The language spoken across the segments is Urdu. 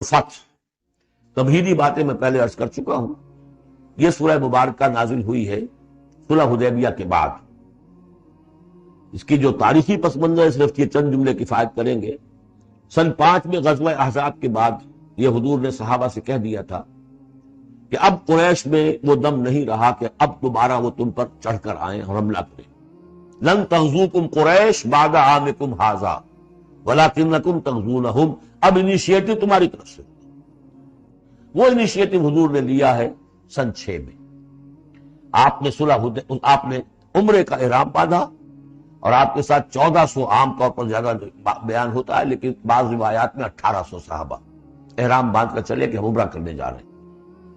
فتح تمہیدی باتیں میں پہلے عرض کر چکا ہوں. یہ سورہ مبارکہ نازل ہوئی ہے صلح حدیبیہ کے بعد. اس کی جو تاریخی پس منظر ہے صرف یہ چند جملے کفایت کریں گے. سن 5 میں غزوہ احزاب کے بعد یہ حضور نے صحابہ سے کہہ دیا تھا کہ اب قریش میں وہ دم نہیں رہا کہ اب دوبارہ وہ تم پر چڑھ کر آئیں اور حملہ کریں. لن تغزوکم قریش بعد عامکم ھذا ولکنکم تغزونہم. اب انیشیٹو تمہاری طرف سے. وہ انیشیٹو حضور نے لیا ہے سن 6 میں. آپ نے عمرے کا احرام باندھا اور آپ کے ساتھ 1400 عام طور پر زیادہ بیان ہوتا ہے لیکن بعض روایات میں 1800 صحابہ احرام باندھ کر چلے کہ ہم عمرہ کرنے جا رہے ہیں.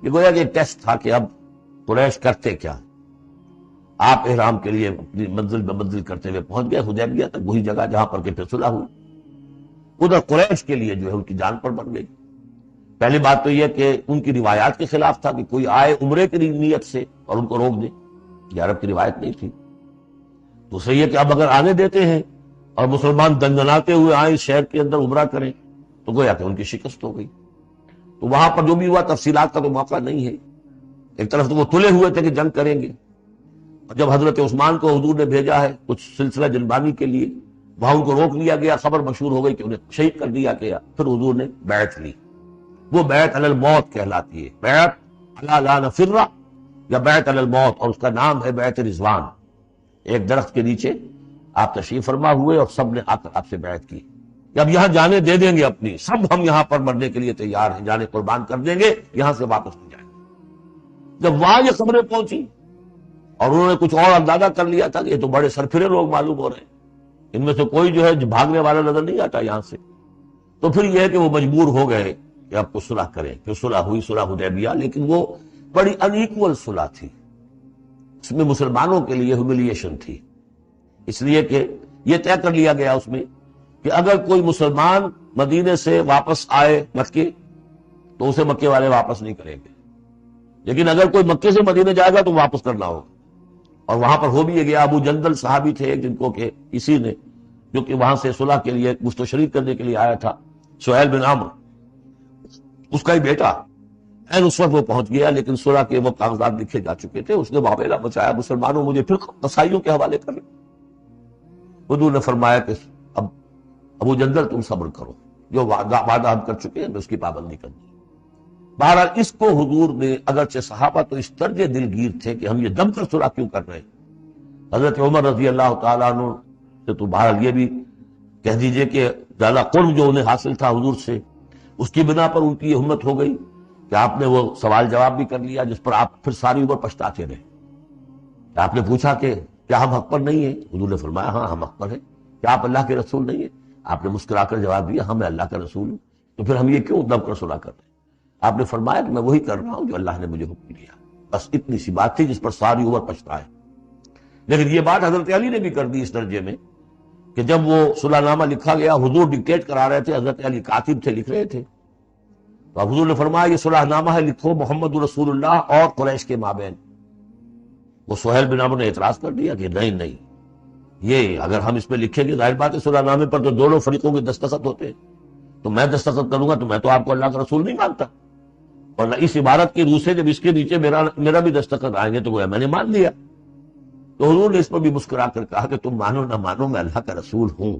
یہ گویا کہ ٹیسٹ تھا کہ اب قریش کرتے کیا. آپ احرام کے لیے اپنی منزل میں منزل کرتے ہوئے پہنچ گئے حدیبیہ تک، وہی جگہ جہاں پر کہ پھر صلح ہوئی. ادھر قریش کے لیے جو ہے ان کی جان پر بن گئی. پہلی بات تو یہ کہ ان کی روایات کے خلاف تھا کہ کوئی آئے عمرے کی نیت سے اور ان کو روک دے. یہ عرب کی روایت نہیں تھی. دوسرے یہ کہ اب اگر آنے دیتے ہیں اور مسلمان دنگناتے ہوئے آئیں اس شہر کے اندر عمرہ کریں تو گویا کہ ان کی شکست ہو گئی. تو وہاں پر جو بھی ہوا تفصیلات کا تو موقع نہیں ہے. ایک طرف تو وہ تلے ہوئے تھے کہ جنگ کریں گے، اور جب حضرت عثمان کو حضور نے بھیجا ہے کچھ سلسلہ جنبانی کے لیے، وہاں ان کو روک لیا گیا. خبر مشہور ہو گئی کہ انہیں شہید کر دیا گیا. پھر حضور نے بیعت لی. وہ بیعت علی الموت کہلاتی ہے، بیعت علی لا نفر یا بیعت علی الموت، اور اس کا نام ہے بیعت رضوان. ایک درخت کے نیچے آپ تشریف فرما ہوئے اور سب نے آ کر آپ سے بیعت کی کہ اب یہاں جانے دے دیں گے اپنی، سب ہم یہاں پر مرنے کے لیے تیار ہیں، جانے قربان کر دیں گے، یہاں سے واپس نہیں جائیں گے. جب وہاں یہ خبریں پہنچی اور انہوں نے کچھ اور اندازہ کر لیا تھا کہ یہ تو بڑے سرفرے لوگ معلوم ہو رہے ہیں، ان میں سے کوئی جو ہے بھاگنے والا نظر نہیں آتا یہاں سے، تو پھر یہ ہے کہ وہ مجبور ہو گئے کہ اب کو صلح کریں. پھر صلح ہوئی، صلح حدیبیہ، لیکن وہ بڑی ان ایکول صلح تھی. اس میں مسلمانوں کے لیے ہیوملیشن تھی، اس لیے کہ یہ طے کر لیا گیا اس میں کہ اگر کوئی مسلمان مدینے سے واپس آئے مکے تو اسے مکے والے واپس نہیں کریں گے، لیکن اگر کوئی مکے سے مدینے جائے گا تو واپس کرنا ہوگا. اور وہاں پر ہو بھی یہ گیا. ابو جندل صحابی تھے جن کو کہ اسی نے جو کہ وہاں سے صلح کے لیے گفت و شریک کرنے کے لیے آیا تھا، سہیل بن عمرو، اس کا ہی بیٹا این اس وقت وہ پہنچ گیا، لیکن صلح کے وہ کاغذات لکھے جا چکے تھے. اس نے معاملہ بچایا، مسلمانوں مجھے پھر قصائیوں کے حوالے کر. حضور نے فرمایا کہ اب ابو جندل تم صبر کرو، جو وعدہ ہم کر چکے ہیں اس کی پابندی کرنی. بہرحال اس کو حضور نے، اگرچہ صحابہ تو اس درجے دلگیر تھے کہ ہم یہ دم کر صلح کیوں کر رہے ہیں. حضرت عمر رضی اللہ تعالیٰ عنہ سے تو بہرحال یہ بھی کہہ دیجئے کہ زیادہ قرب جو انہیں حاصل تھا حضور سے، اس کی بنا پر ان کی یہ ہمت ہو گئی کہ آپ نے وہ سوال جواب بھی کر لیا جس پر آپ پھر ساری عمر پچھتاتے رہے. آپ نے پوچھا کہ کیا ہم حق پر نہیں ہیں؟ حضور نے فرمایا ہاں ہم حق پر ہیں. کیا آپ اللہ کے رسول نہیں ہیں؟ آپ نے مسکرا کر جواب دیا ہاں میں اللہ کا رسول ہوں. تو پھر ہم یہ کیوں دم کر صلح کر رہے ہیں؟ آپ نے فرمایا کہ میں وہی کر رہا ہوں جو اللہ نے مجھے حکم دیا. بس اتنی سی بات تھی جس پر ساری عمر پچھتائے. لیکن یہ بات حضرت علی نے بھی کر دی اس درجے میں کہ جب وہ صلح نامہ لکھا گیا، حضور ڈکٹیٹ کرا رہے تھے، حضرت علی کاتب تھے، لکھ رہے تھے، تو حضور نے فرمایا یہ صلح نامہ ہے، لکھو محمد رسول اللہ اور قریش کے مابین. وہ سہیل بن عمرو نے اعتراض کر دیا کہ نہیں، یہ اگر ہم اس میں لکھیں گے ظاہر بات ہے صلح نامے پر تو دونوں فریقوں کے دستخط ہوتے ہیں، تو میں دستخط کروں گا تو میں تو آپ کو اللہ کا رسول نہیں مانتا، اور اس عبارت کی روح سے جب اس کے نیچے میرا بھی دستخط آئیں گے تو گویا میں نے مان لیا. تو حضور نے اس پر بھی مسکرا کر کہا کہ تم مانو نہ مانو میں اللہ کا رسول ہوں،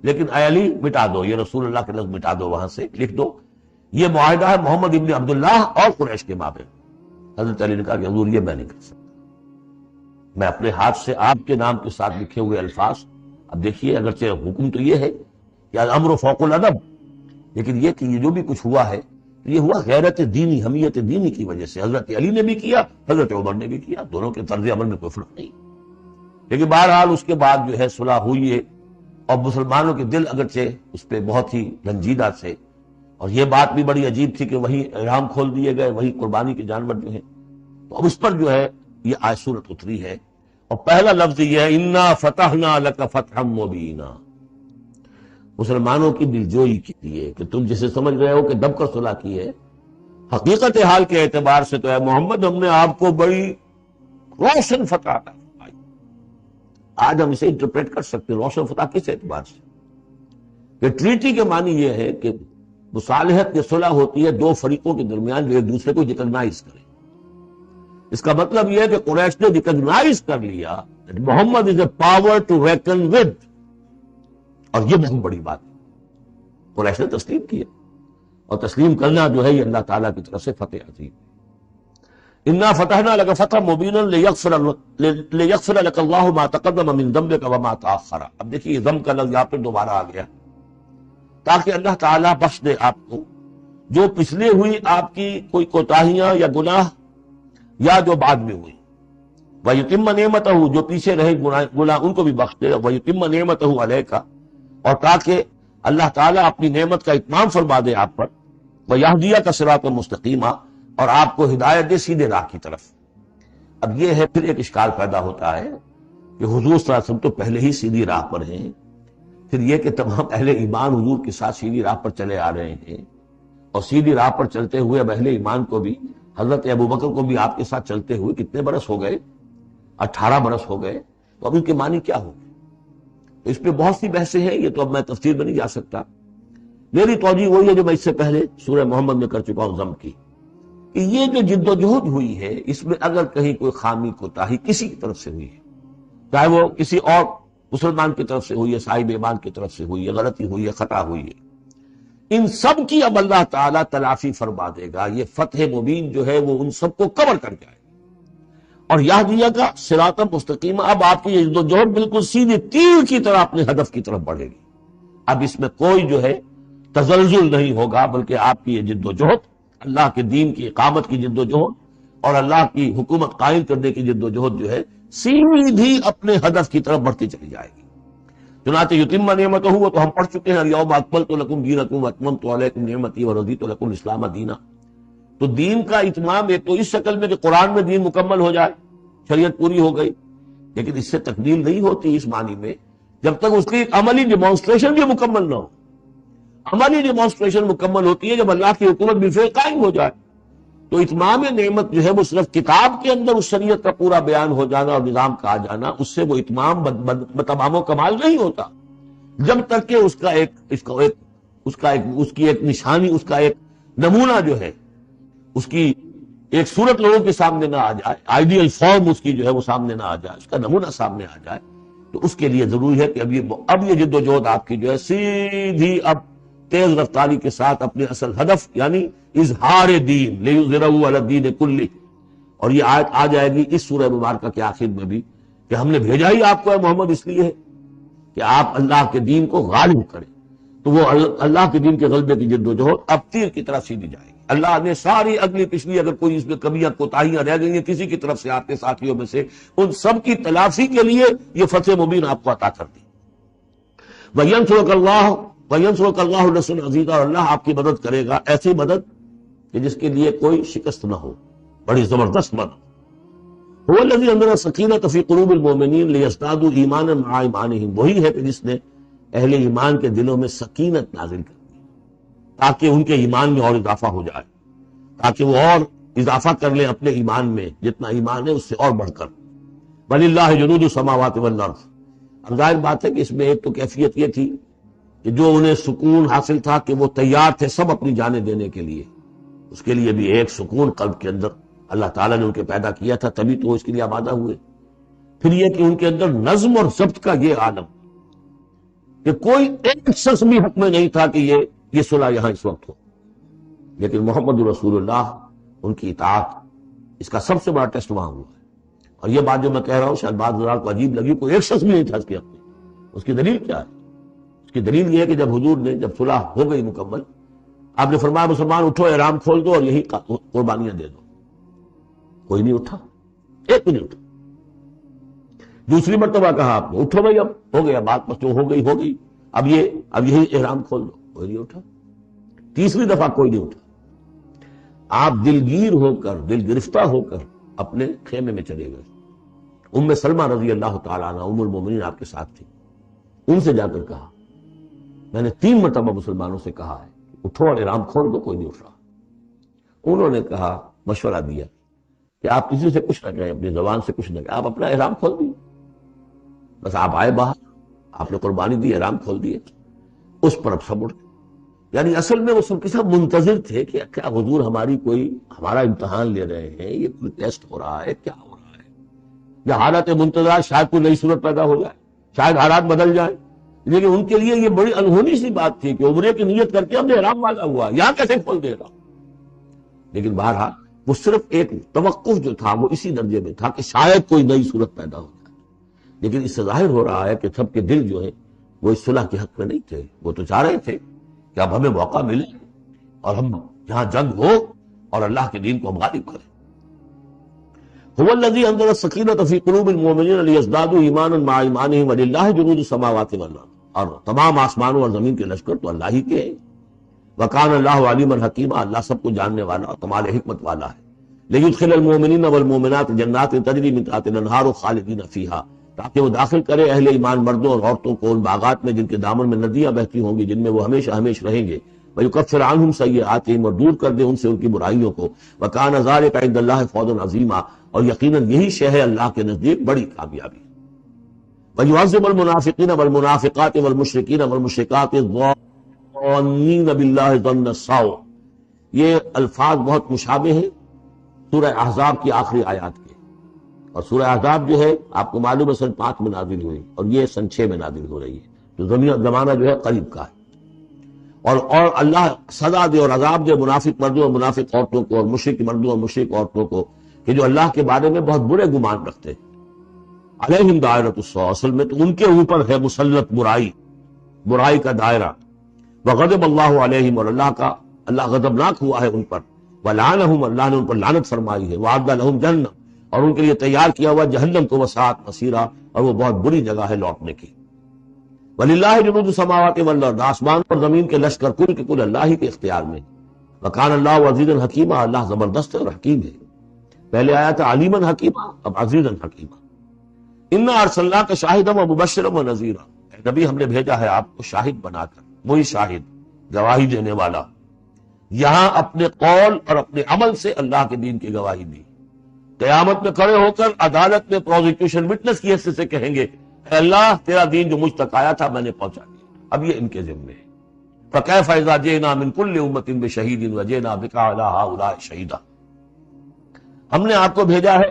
لیکن اے علی مٹا دو یہ رسول اللہ کے لفظ، مٹا دو، وہاں سے لکھ دو یہ معاہدہ ہے محمد ابن عبداللہ اور قریش کے مابین. حضرت علی نے کہا کہ حضور یہ میں نہیں کر سکتا، میں اپنے ہاتھ سے آپ کے نام کے ساتھ لکھے ہوئے الفاظ. اب دیکھیے اگرچہ حکم تو یہ ہے کہ الامر فوق الادب، لیکن یہ کہ یہ جو بھی کچھ ہوا ہے یہ ہوا غیرت دینی، حمیت دینی کی وجہ سے. حضرت علی نے بھی کیا، حضرت عمر نے بھی کیا، دونوں کے طرز عمل میں کوئی فرق نہیں. لیکن بہرحال اس کے بعد جو ہے صلح ہوئی ہے، اور مسلمانوں کے دل اگرچہ اس پہ بہت ہی رنجیدہ تھے، اور یہ بات بھی بڑی عجیب تھی کہ وہی احرام کھول دیے گئے، وہی قربانی کے جانور جو ہیں. تو اب اس پر جو ہے یہ آیت سورت اتری ہے، اور پہلا لفظ یہ ہے انا فتحنا لک فتحا مبینا. مسلمانوں کی دلجوئی کے لیے کہ تم جسے سمجھ رہے ہو کہ دب کر صلح کی ہے، حقیقت حال کے اعتبار سے تو ہے محمد ہم نے آپ کو بڑی روشن فتح عطا فرمائی. آج ہم اسے انٹرپریٹ کر سکتے ہیں روشن فتح کس اعتبار سے کہ ٹریٹی کے معنی یہ ہے کہ مصالحت یہ صلح ہوتی ہے دو فریقوں کے درمیان جو ایک دوسرے کو ریکگنائز کریں. اس کا مطلب یہ ہے کہ قریش نے ریکگنائز کر لیا that Muhammad is a power to reckon with, اور یہ بہت بڑی بات ہے. قریش نے تسلیم کیا، اور تسلیم کرنا جو ہے یہ اللہ تعالیٰ کی طرف سے فتح عظیم. انا فتحنا لك فتحا مبینا لیغفر لك اللہ ما تقدم من ذنبك وما تاخر. اب دیکھیے ذنب کا لفظ یہاں پہ دوبارہ آ گیا تاکہ اللہ تعالیٰ بخش دے آپ کو جو پچھلے ہوئی آپ کی کوئی کوتاہیاں یا گناہ یا جو بعد میں ہوئی. وَيُتِمَّ نِعْمَتَهُ، جو پیچھے رہے گناہ ان کو بھی بخش دے. وَيُتِمَّ نِعْمَتَهُ عَلَيْكَ، اور تاکہ اللہ تعالیٰ اپنی نعمت کا اتمام فرما دے آپ پر. وَيَهْدِيَكَ صِرَاطًا مُسْتَقِيمًا، اور آپ کو ہدایت دے سیدھے راہ کی طرف. اب یہ ہے پھر ایک اشکال پیدا ہوتا ہے کہ حضور صلی اللہ علیہ وسلم تو پہلے ہی سیدھی راہ پر ہیں، پھر یہ کہ تمام اہل ایمان حضور کے ساتھ سیدھی راہ پر چلے آ رہے ہیں، اور سیدھی راہ پر چلتے ہوئے اب اہل ایمان کو بھی، حضرت ابوبکر کو بھی آپ کے ساتھ چلتے ہوئے کتنے برس ہو گئے؟ 18 برس ہو گئے. تو اب ان کے معنی کیا ہو گئے؟ اس پہ بہت سی بحثیں ہیں، یہ تو اب میں تفصیل میں نہیں جا سکتا. میری توجہ وہی ہے جو میں اس سے پہلے سورہ محمد میں کر چکا ہوں ضم کی، کہ یہ جو جد و جہد ہوئی ہے اس میں اگر کہیں کوئی خامی کوتاہی کسی کی طرف سے ہوئی ہے، چاہے وہ کسی اور مسلمان کی طرف سے ہوئی ہے، صاحب ایمان کی طرف سے ہوئی ہے، غلطی ہوئی ہے، خطا ہوئی ہے، ان سب کی اب اللہ تعالیٰ تلافی فرما دے گا. یہ فتح مبین جو ہے وہ ان سب کو کور کر جائے گا. اور یہدیہ کا صراط مستقیم، اب آپ کی یہ جد و جہد بالکل سیدھے تیر کی طرح اپنے ہدف کی طرف بڑھے گی. اب اس میں کوئی جو ہے تزلزل نہیں ہوگا، بلکہ آپ کی یہ جد و جہد، اللہ کے دین کی اقامت کی جد و جہد اور اللہ کی حکومت قائم کرنے کی جد و جہد جو ہے سیدھی اپنے ہدف کی طرف بڑھتی چلی جائے گی. چنانچہ یتم نعمتہ، وہ تو ہم پڑھ چکے ہیں، الیوم اکملت لکم دینکم واتممت علیکم نعمتی ورضیت لکم الاسلام دینا. تو دین کا اتمام ایک تو اس شکل میں کہ قرآن میں دین مکمل ہو جائے، شریعت پوری ہو گئی، لیکن اس سے تکمیل نہیں ہوتی اس معنی میں جب تک اس کی عملی ڈیمانسٹریشن بھی مکمل نہ ہو. عملی ڈیمانسٹریشن مکمل ہوتی ہے جب اللہ کی حکومت بالفعل قائم ہو جائے. تو اتمام نعمت جو ہے وہ صرف کتاب کے اندر اس شریعت کا پورا بیان ہو جانا اور نظام کا آ جانا، اس سے وہ اتمام بتمام و کمال نہیں ہوتا جب تک کہ اس کی ایک نشانی، اس کا ایک نمونہ جو ہے، اس کی ایک صورت لوگوں کے سامنے نہ آ جائے، آئیڈیل فارم اس کی جو ہے وہ سامنے نہ آ جائے، اس کا نمونہ سامنے آ جائے. تو اس کے لیے ضروری ہے کہ اب یہ جد و جہد آپ کی جو ہے سیدھی اب تیز رفتاری کے ساتھ اپنے اصل ہدف یعنی اظہار دین لیظہرہ علی الدین کلہ. اور یہ آیت آ جائے گی اس سورہ مبارکہ کے آخر میں بھی کہ ہم نے بھیجا ہی آپ کو اے محمد اس لیے ہے کہ آپ اللہ کے دین کو غالب کریں. تو وہ اللہ کے دین کے غلبے کی جد و جہد اب تیر کی طرح سیدھی جائے گی. اللہ نے ساری اگلی پچھلی اگر کوئی اس میں کمیاں کوتاہیاں رہ گئی ہیں کسی کی طرف سے آپ کے ساتھیوں میں سے، ان سب کی تلافی کے لیے یہ فتح مبین آپ کو عطا کر دی. وَيَنْصُرَكَ اللَّهُ نَصْرًا عَزِيزًا، اور اللہ آپ کی مدد کرے گا ایسی مدد کہ جس کے لیے کوئی شکست نہ ہو، بڑی زبردست مدد. هُوَ الَّذِي أَنزَلَ السَّكِينَةَ فِي قُلُوبِ الْمُؤْمِنِينَ لِيَزْدَادُوا إِيمَانًا مَعَ إِيمَانِهِمْ، وہی ہے کہ جس نے اہل ایمان کے دلوں میں سکینت نازل کر دی تاکہ ان کے ایمان میں اور اضافہ ہو جائے، تاکہ وہ اور اضافہ کر لیں اپنے ایمان میں، جتنا ایمان ہے اس سے اور بڑھ کر. وَلِلَّهِ جُنُودُ السَّمَاوَاتِ وَالْأَرْضِ. اب ظاہر بات ہے کہ اس میں ایک تو کیفیت یہ تھی کہ جو انہیں سکون حاصل تھا کہ وہ تیار تھے سب اپنی جانیں دینے کے لیے، اس کے لیے بھی ایک سکون قلب کے اندر اللہ تعالیٰ نے ان کے پیدا کیا تھا، تبھی تو وہ اس کے لیے آمادہ ہوئے. پھر یہ کہ ان کے اندر نظم اور ضبط کا یہ عالم کہ کوئی ایک شخص بھی حق میں نہیں تھا کہ یہ صلح یہاں اس وقت ہو، لیکن محمد رسول اللہ ان کی اطاعت اس کا سب سے بڑا ٹیسٹ وہاں ہوا ہے. اور یہ بات جو میں کہہ رہا ہوں شاید بعض حضرات کو عجیب لگی، کوئی ایک شخص بھی نہیں تھا اس کے حق میں. اس کی دلیل کیا ہے؟ اس کی دلیل یہ ہے کہ جب حضور نے جب صلح ہو گئی مکمل، آپ نے فرمایا مسلمان اٹھو، احرام کھول دو اور یہی قربانیاں دے دو. کوئی نہیں اٹھا، ایک بھی نہیں اٹھا. دوسری مرتبہ کہا آپ نے اٹھو بھائی، اب ہو گیا بات، بس جو ہو گئی، اب یہی احرام کھول دو. کوئی نہیں اٹھا. تیسری دفعہ کوئی نہیں اٹھا. آپ دلگیر ہو کر، دل گرفتہ ہو کر اپنے خیمے میں چلے گئے. ام سلمہ رضی اللہ تعالیٰ عنہ ام المومنین آپ کے ساتھ تھی. ان سے جا کر کہا میں نے 3 مرتبہ مسلمانوں سے کہا ہے اٹھو اور احرام کھول دو، کوئی نہیں اٹھ رہا. انہوں نے کہا، مشورہ دیا کہ آپ کسی سے کچھ نہ کہیں، اپنی زبان سے کچھ نہ کہیں، آپ اپنا احرام کھول دیے. بس آپ آئے باہر، آپ نے قربانی دی، احرام کھول دیے. اس پر اب سب اٹھ گئے. یعنی اصل میں وہ سب کے سب منتظر تھے کہ کیا حضور ہمارا امتحان لے رہے ہیں، یہ کوئی ٹیسٹ ہو رہا ہے، کیا ہو رہا ہے، یا حالت منتظر شاید کوئی نئی صورت پیدا ہو جائے، شاید حالات بدل جائیں۔ لیکن ان کے لیے یہ بڑی انہونی سی بات تھی کہ عمرے کی نیت کر کے ہم نے احرام والا ہوا، یہاں کیسے کھول دے گا؟ لیکن بہرحال وہ صرف ایک توقف جو تھا وہ اسی درجے میں تھا کہ شاید کوئی نئی صورت پیدا ہو جائے۔ لیکن اس سے ظاہر ہو رہا ہے کہ سب کے دل جو ہے وہ اس صلح کے حق میں نہیں تھے، وہ تو چاہ رہے تھے کہ اب ہمیں موقع ملے اور ہم یہاں جنگ ہو اور اللہ کے دین کو ہم غالب کریں۔ هو الذي انزل السکینۃ فی قلوب المؤمنین لیزدادوا ایمانا مع ایمانہم وللہ جنود السماوات والارض، اور تمام آسمانوں اور زمین کے لشکر تو اللہ ہی کے ہیں۔ وکان اللہ علیما حکیما، اللہ سب کو جاننے والا اور کمال حکمت والا ہے۔ لیدخل المؤمنین والمؤمنات جنات تجری من تحتها الانہار خالدین فیہا، تاکہ وہ داخل کرے اہل ایمان مردوں اور عورتوں کو ان باغات میں جن کے دامن میں ندیاں بہتی ہوں گی، جن میں وہ ہمیشہ ہمیشہ رہیں گے۔ وَيُكَفِّرْ عَنْهُمْ سَيِّئَاتِهِمْ، اور دور کر دے ان سے ان کی برائیوں کو۔ وَكَانَ ذَلِكَ عِندَ اللَّهِ فَوْزًا عَظِيمًا، اور یقیناً یہی شے ہے اللہ کے نزدیک بڑی کامیابی۔ وَيُعَذِّبُ الْمُنَافِقِينَ وَالْمُنَافِقَاتِ وَالْمُشْرِكِينَ وَالْمُشْرِكَاتِ الظَّانِّينَ بِاللَّهِ ظَنَّ السَّوْءِ، یہ الفاظ بہت مشابہ ہیں سورہ احزاب کی آخری آیات کے، اور سورہ احزاب جو ہے آپ کو معلوم ہے سن 5 میں نازل ہوئی اور یہ سن 6 میں نازل ہو رہی ہے، تو زمانہ جو ہے قریب کا ہے۔ اور اللہ سزا دے اور عذاب دے منافق مردوں اور منافق عورتوں کو، اور مشرک مردوں اور مشرک عورتوں کو، کہ جو اللہ کے بارے میں بہت برے گمان رکھتے ہیں۔ علیہم دائرۃ السوء، اصل میں تو ان کے اوپر ہے مسلط برائی کا دائرہ۔ وغضب اللہ علیہم، اور اللہ غضبناک ہوا ہے ان پر۔ ولعنہم، اللہ نے ان پر لعنت فرمائی ہے۔ وعد لہم جہنم، اور ان کے لیے تیار کیا ہوا جہنم کو، وساعت مصیرا، اور وہ بہت بری جگہ ہے لوٹنے کی۔ وَلِلَّهِ جُنُودُ السَّمَاوَاتِ وَالْأَرْضِ، آسمان اور زمین کے لشکر کل کے کل اللہ ہی کے اختیار میں۔ وَكَانَ اللَّهُ عَزِيزًا حَكِيمًا، اللہ زبردست ہے اور حکیم ہے۔ پہلے آیا تھا عَلِيمًا حَكِيمًا، اب عَزِيزًا حَكِيمًا۔ إِنَّا أَرْسَلْنَاكَ شَاهِدًا وَمُبَشِّرًا وَنَذِيرًا، اے نبی ہم نے بھیجا ہے آپ کو شاہد بنا کر، وہی شاہد گواہی دینے والا۔ یہاں اپنے قول اور اپنے عمل سے اللہ کے دین کی گواہی دی۔ قیامت میں کھڑے ہو کر عدالت میں پروزیکیوشن وٹنس کی حیثیت سے کہیں گے اے اللہ تیرا دین جو مجھ تک آیا تھا میں نے پہنچا دیا۔ اب یہ ان کے ذمے ہے۔ فَكَيْفَ إِذَا جِئْنَا مِنْ كُلِّ أُمَّةٍ بِشَهِيدٍ وَجِئْنَا بِكَ عَلَىٰ هَٰؤُلَاءِ شَهِيدًا، ہم نے آپ کو بھیجا ہے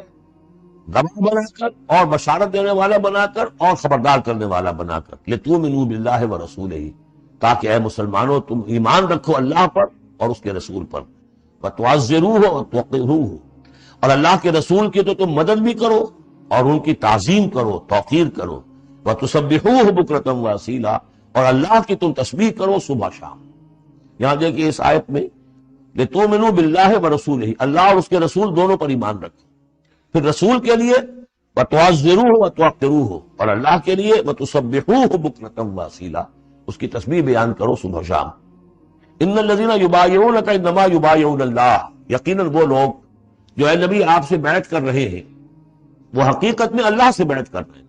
گواہ بنا کر اور بشارت دینے والا بنا کر اور خبردار کرنے والا بنا کر، لِتُؤْمِنُوا بِاللَّهِ وَرَسُولِهِ، تاکہ اے مسلمانوں تم ایمان رکھو اللہ پر اور اس کے رسول پر، وَتُعَزِّرُوهُ وَتُوَقِّرُوهُ، اور اللہ کے رسول کی تو تم مدد بھی کرو اور ان کی تعظیم کرو، توقیر کرو۔ وَتُسَبِّحُوهُ بُكْرَةً وَأَصِيلًا، اور اللہ کی تم تسبیح کرو صبح شام۔ یہاں دیکھیے اس آیت میں لِتُؤْمِنُوا بِاللَّهِ وَرَسُولِهِ، اللہ اور اس کے رسول دونوں پر ایمان رکھو۔ پھر رسول کے لیے وَتُعَزِّرُوهُ وَتُوَقِّرُوهُ، اور اللہ کے لیے وَتُسَبِّحُوهُ بُكْرَةً وَأَصِيلًا، اس کی تسبیح بیان کرو صبح شام۔ إِنَّ الَّذِينَ يُبَايِعُونَكَ إِنَّمَا يُبَايِعُونَ اللَّهَ، یقیناً وہ لوگ جو اے نبی آپ سے بیعت کر رہے ہیں وہ حقیقت میں اللہ سے بیعت کر رہے ہیں۔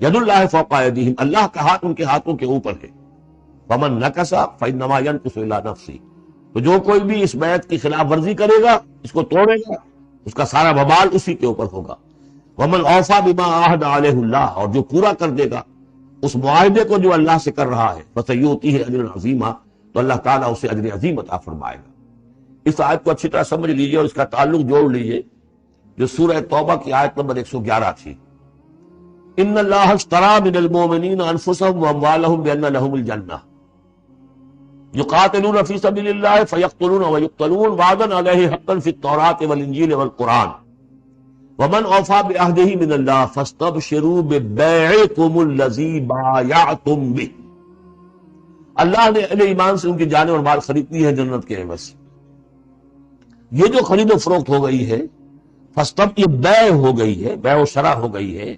ید اللہ فوق ایدیہم، اللہ کا ہاتھ ان کے ہاتھوں کے اوپر ہے۔ ومن نکث فإنما ينكث إلى نفسه، تو جو کوئی بھی اس بیعت کی خلاف ورزی کرے گا، اس کو توڑے گا، اس کا سارا وبال اسی کے اوپر ہوگا۔ ومن اوفى بما عاهد عليه اللہ، اور جو پورا کر دے گا اس معاہدے کو جو اللہ سے کر رہا ہے، فسيؤتيه اجرا عظیما، تو اللہ تعالیٰ اسے اجر عظیم عطا فرمائے گا۔ اس آیت کو اچھی طرح سمجھ لیجئے اور اس کا تعلق جوڑ لیجئے جو سورہ توبہ کی آیت نمبر 111 تھی۔ ان اللہ اشترى من المؤمنین انفسهم واموالهم بان لهم الجنہ یقاتلون فی سبیل اللہ فیقتلون ویقتلون وعدا علیہ حقا فی التوراة والانجیل والقرآن ومن اوفى بعہدہ من اللہ فاستبشروا ببیعکم الذی بایعتم بہ، اللہ نے اہل ایمان سے ان کی جانیں اور مال خرید لی ہے جنت کے عوض۔ یہ جو خرید و فروخت ہو گئی ہے یہ بیع ہو گئی ہے، بیع و شرع ہو گئی ہے۔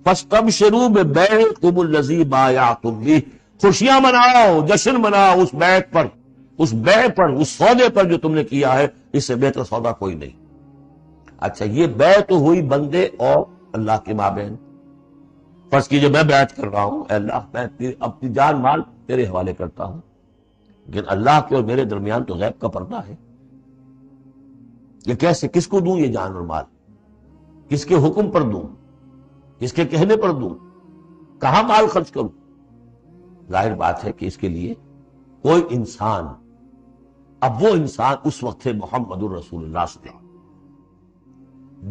فاستبشروا ببیعکم الذی بایعتم بہ، خوشیاں مناؤ، جشن مناؤ اس بیعت پر، اس بیع پر، اس سودے پر جو تم نے کیا ہے، اس سے بہتر سودا کوئی نہیں۔ اچھا یہ بیع تو ہوئی بندے اور اللہ کے مابین۔ فرض کیجئے میں بیعت کر رہا ہوں، اے اللہ میں اپنی جان مال تیرے حوالے کرتا ہوں، لیکن اللہ کے اور میرے درمیان تو غیب کا پردہ ہے۔ یہ کیسے، کس کو دوں یہ جان اور مال؟ کس کے حکم پر دوں؟ کس کے کہنے پر دوں؟ کہاں مال خرچ کروں؟ ظاہر بات ہے کہ اس کے لیے کوئی انسان، اب وہ انسان اس وقت ہے محمد الرسول اللہ سے،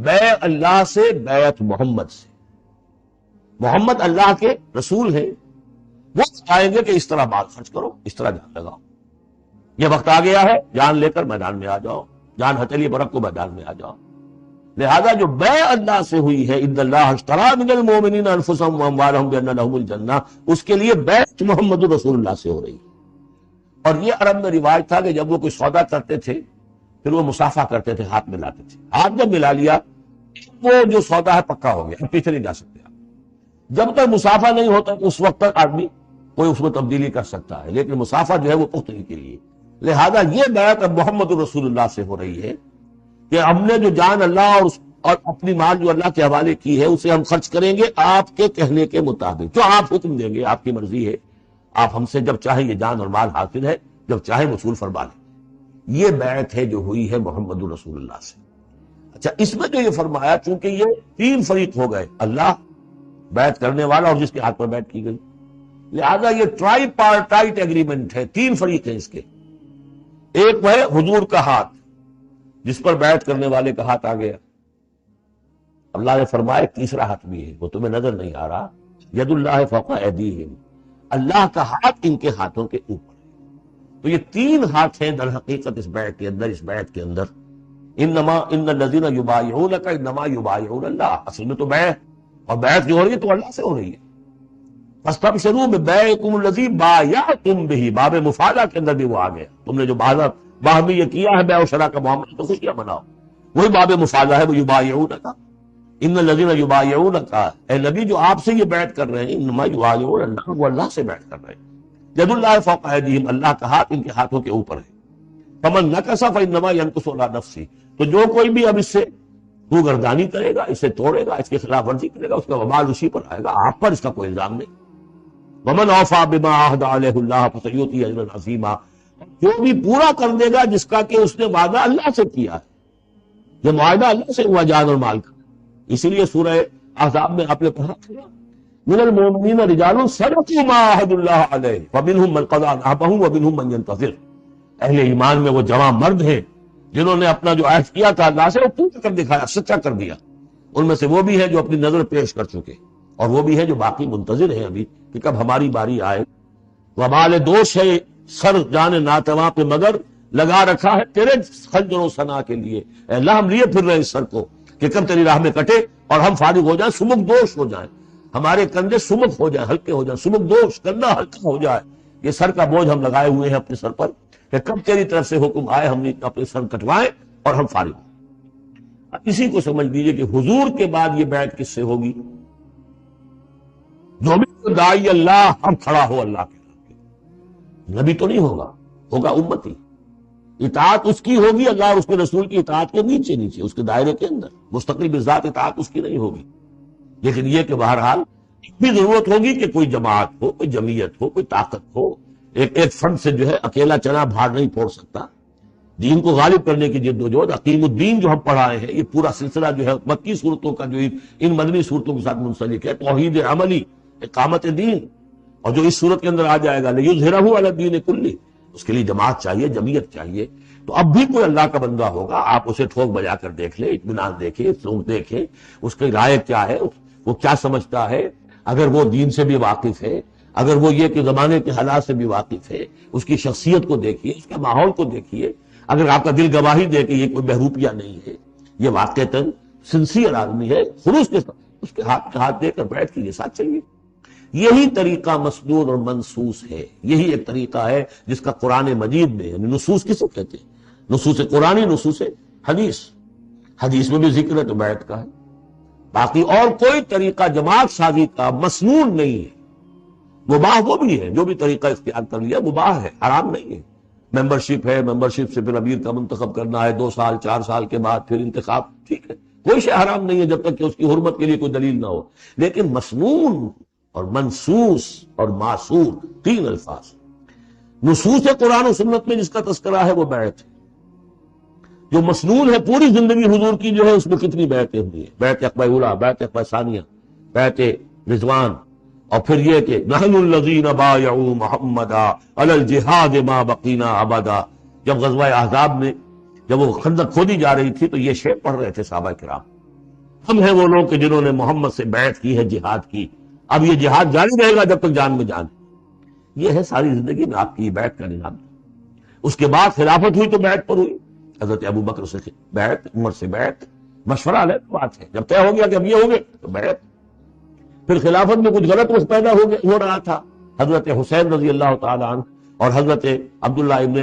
بیع اللہ سے، بیعت محمد سے۔ محمد اللہ کے رسول ہیں، وہ آئیں گے کہ اس طرح مال خرچ کرو، اس طرح جان لگاؤ، یہ وقت آ گیا ہے، جان لے کر میدان میں آ جاؤ، جان ہتھیلی پر رکھ کو میدان میں آ جاؤ۔ لہذا جو بیع اللہ سے ہوئی ہے، ان اللہ اشتری من المؤمنین انفسهم واموالهم بان لهم الجنہ، اس کے لیے بیعت محمد رسول اللہ سے ہو رہی ہے۔ اور یہ عرب میں رواج تھا کہ جب وہ کوئی سودا کرتے تھے پھر وہ مصافحہ کرتے تھے، ہاتھ ملاتے تھے، ہاتھ جب ملا لیا وہ جو سودا ہے پکا ہو گیا، پیچھے نہیں جا سکتے آپ۔ جب تک مصافحہ نہیں ہوتا تو اس وقت تک آدمی کوئی اس میں تبدیلی کر سکتا ہے، لیکن مصافحہ جو ہے وہ پختگی کے لیے۔ لہذا یہ بیعت اب محمد رسول اللہ سے ہو رہی ہے کہ ہم نے جو جان اللہ اور اپنی مال جو اللہ کے حوالے کی ہے اسے ہم خرچ کریں گے آپ کے کہنے کے مطابق، جو آپ حکم دیں گے، آپ کی مرضی ہے، آپ ہم سے جب چاہیں یہ جان اور مال حاصل ہے، جب چاہیں وصول فرما لیں۔ یہ بیعت ہے جو ہوئی ہے محمد رسول اللہ سے۔ اچھا، اس میں جو یہ فرمایا چونکہ یہ تین فریق ہو گئے، اللہ، بیعت کرنے والا اور جس کے ہاتھ پر بیعت کی گئی، لہذا یہ ٹرائی پارٹائٹ ایگریمنٹ ہے، تین فریق ہیں اس کے۔ ایک وہ ہے حضور کا ہاتھ جس پر بیعت کرنے والے کا ہاتھ آ گیا، اللہ نے فرمایا تیسرا ہاتھ بھی ہے، وہ تمہیں نظر نہیں آ رہا، ید اللہ فوق ایدیہم، اللہ کا ہاتھ ان کے ہاتھوں کے اوپر ہے۔ تو یہ تین ہاتھ ہیں در حقیقت اس بیعت کے اندر، اس بیعت کے اندر۔ انما ان الذین یبایعونک انما یبایعون اللہ، اصل میں تو بیعت، اور بیعت جو ہو رہی ہے تو اللہ سے ہو رہی ہے۔ فاستبشروا ببیعکم الذی بایعتم بہ، باب مفاعلہ کے اندر بھی وہ آ گیا، تم نے جو باہمی یہ کیا ہے بیع و شراء کا معاملہ، تو خوشیاں مناؤ، وہی باب مفاعلہ ہے، وہ یبایعونک، ان الذین یبایعونک، اے نبی جو آپ سے یہ بیعت کر رہے ہیں، انما یبایعون اللہ، وہ اللہ سے بیعت کر رہے ہیں۔ ید اللہ فوق ایدیہم، اللہ کا ہاتھ ان کے ہاتھوں کے اوپر ہے۔ فمن نکث فانما ینکث علی نفسہ، تو جو کوئی بھی اب اس سے روگردانی کرے گا، اسے توڑے گا، اس کے خلاف ورزی کرے گا، اس کا وبال اسی پر آئے گا، آپ پر اس کا کوئی الزام نہیں۔ ومن اوفی بما عہد علیہ اللہ فسیؤتی اجرا عظیما، جو بھی پورا کر دے گا جس کا کہ اس نے وعدہ اللہ سے کیا ہے، یہ معاہدہ اللہ سے ہوا جان اور مال کا۔ اسی لیے سورہ احزاب میں آپ نے پڑھا تھا، من المؤمنین رجال صدقوا ما عہدوا اللہ علیہ فمنہم من قضی نحبہ ومنہم من ینتظر، اہل ایمان میں وہ جوان مرد ہیں جنہوں نے اپنا جو عہد کیا تھا اللہ سے وہ پورا کر دکھایا، سچا کر دیا۔ ان میں سے وہ بھی ہے جو اپنی نظر پیش کر چکے، اور وہ بھی ہے جو باقی منتظر ہیں ابھی کہ کب ہماری باری آئے۔ وبال دوش ہے سر جان ناتواں پہ مگر لگا رکھا ہے تیرے خنجر و ثنا کے لیے، اے اللہ ہم لیے پھر رہے اس سر کو کہ کب تیری راہ میں کٹے اور ہم فارغ ہو جائیں، سمک دوش ہو جائیں، ہمارے کندھے سمک ہو جائیں، ہلکے ہو جائیں، سمک دوش، کندھا ہلکا ہو جائے۔ یہ سر کا بوجھ ہم لگائے ہوئے ہیں اپنے سر پر کہ کب تیری طرف سے حکم آئے ہم اپنے سر کٹوائیں اور ہم فارغ ہوں۔ اسی کو سمجھ لیجئے کہ حضور کے بعد یہ بیعت کس سے ہوگی؟ جو بھی داعی اللہ، ہم کھڑا ہو اللہ کے نام، نبی تو نہیں ہوگا، ہوگا امتی، اطاعت اس کی ہوگی، اللہ اور اس کے رسول کی اطاعت کے نیچے نیچے اس کے دائرے کے اندر، مستقل بذات اطاعت اس کی نہیں ہوگی۔ لیکن یہ کہ بہرحال بھی ضرورت ہوگی کہ کوئی جماعت ہو، کوئی جمعیت ہو، کوئی طاقت ہو، ایک فرد سے جو ہے اکیلا چنا بھاڑ نہیں پھوڑ سکتا۔ دین کو غالب کرنے کی جد و جہد، عقیم الدین جو ہم پڑھائے ہیں، یہ پورا سلسلہ جو ہے مکی صورتوں کا جو ان مدنی صورتوں کے ساتھ منسلک ہے، توحید عملی، اقامت دین، اور جو اس صورت کے اندر آ جائے گا لیظہرہ علی الدین کلہ، اس کے لیے جماعت چاہیے، جمعیت چاہیے۔ تو اب بھی کوئی اللہ کا بندہ ہوگا، آپ اسے ٹھوک بجا کر دیکھ لیں، اطمینان دیکھیں، سوچ دیکھیں اس کی رائے کیا ہے، وہ کیا سمجھتا ہے، اگر وہ دین سے بھی واقف ہے، اگر وہ یہ کہ زمانے کے حالات سے بھی واقف ہے، اس کی شخصیت کو دیکھیے، اس کے ماحول کو دیکھیے، اگر آپ کا دل گواہی دے کہ یہ کوئی بہروپیہ نہیں ہے، یہ واقعتاً سنسیئر آدمی ہے، خلوص کے ساتھ اس کے ہاتھ دے کر بیٹھ کے یہ ساتھ چلیے۔ یہی طریقہ مسنون اور منصوص ہے، یہی ایک طریقہ ہے جس کا قرآن مجید میں، یعنی نصوص کسے کہتے ہیں؟ نصوص قرآنی، نصوص حدیث، حدیث میں بھی ذکر ہے تو بیعت کا ہے۔ باقی اور کوئی طریقہ جماعت سازی کا مسنون نہیں ہے، مباح وہ بھی ہے، جو بھی طریقہ اختیار کر لیا مباح ہے، حرام نہیں ہے۔ ممبرشپ ہے، ممبرشپ سے پھر امیر کا منتخب کرنا ہے، 2 سال 4 سال کے بعد پھر انتخاب، ٹھیک ہے، کوئی شے حرام نہیں ہے جب تک کہ اس کی حرمت کے لیے کوئی دلیل نہ ہو۔ لیکن مسنون اور منصوص اور معصور، تین الفاظ۔ نصوص قرآن و سنت میں جس کا تذکرہ ہے وہ بیعت ہے۔ جو مسنون ہے پوری زندگی حضور کی جو ہے اس میں کتنی بیعتیں ہوئی ہیں، بیعت عقبہ اولیٰ، بیعت عقبہ ثانیہ، بیعت رضوان، اور پھر یہ کہ نحن الذین بایعوا محمدا علی الجہاد ما بقینا ابدا، جب غزوہ احزاب میں جب وہ خندق کھودی جا رہی تھی تو یہ شعر پڑھ رہے تھے صحابہ کرام، ہم ہیں وہ لوگ کہ جنہوں نے محمد سے بیعت کی ہے، جہاد کی، اب یہ جہاد جاری رہے گا جب تک جان میں جان۔ یہ ہے ساری زندگی میں آپ کی بیعت کا نظام۔ اس کے بعد خلافت ہوئی تو بیعت پر ہوئی، حضرت ابو بکر سے بیعت، عمر سے بیعت، مشورہ علیہ بات ہے، جب طے ہو گیا کہ اب یہ ہو گئے تو بیعت۔ پھر خلافت میں کچھ غلط وقت پیدا ہو رہا تھا، حضرت حسین رضی اللہ تعالیٰ عنہ اور حضرت عبداللہ ابن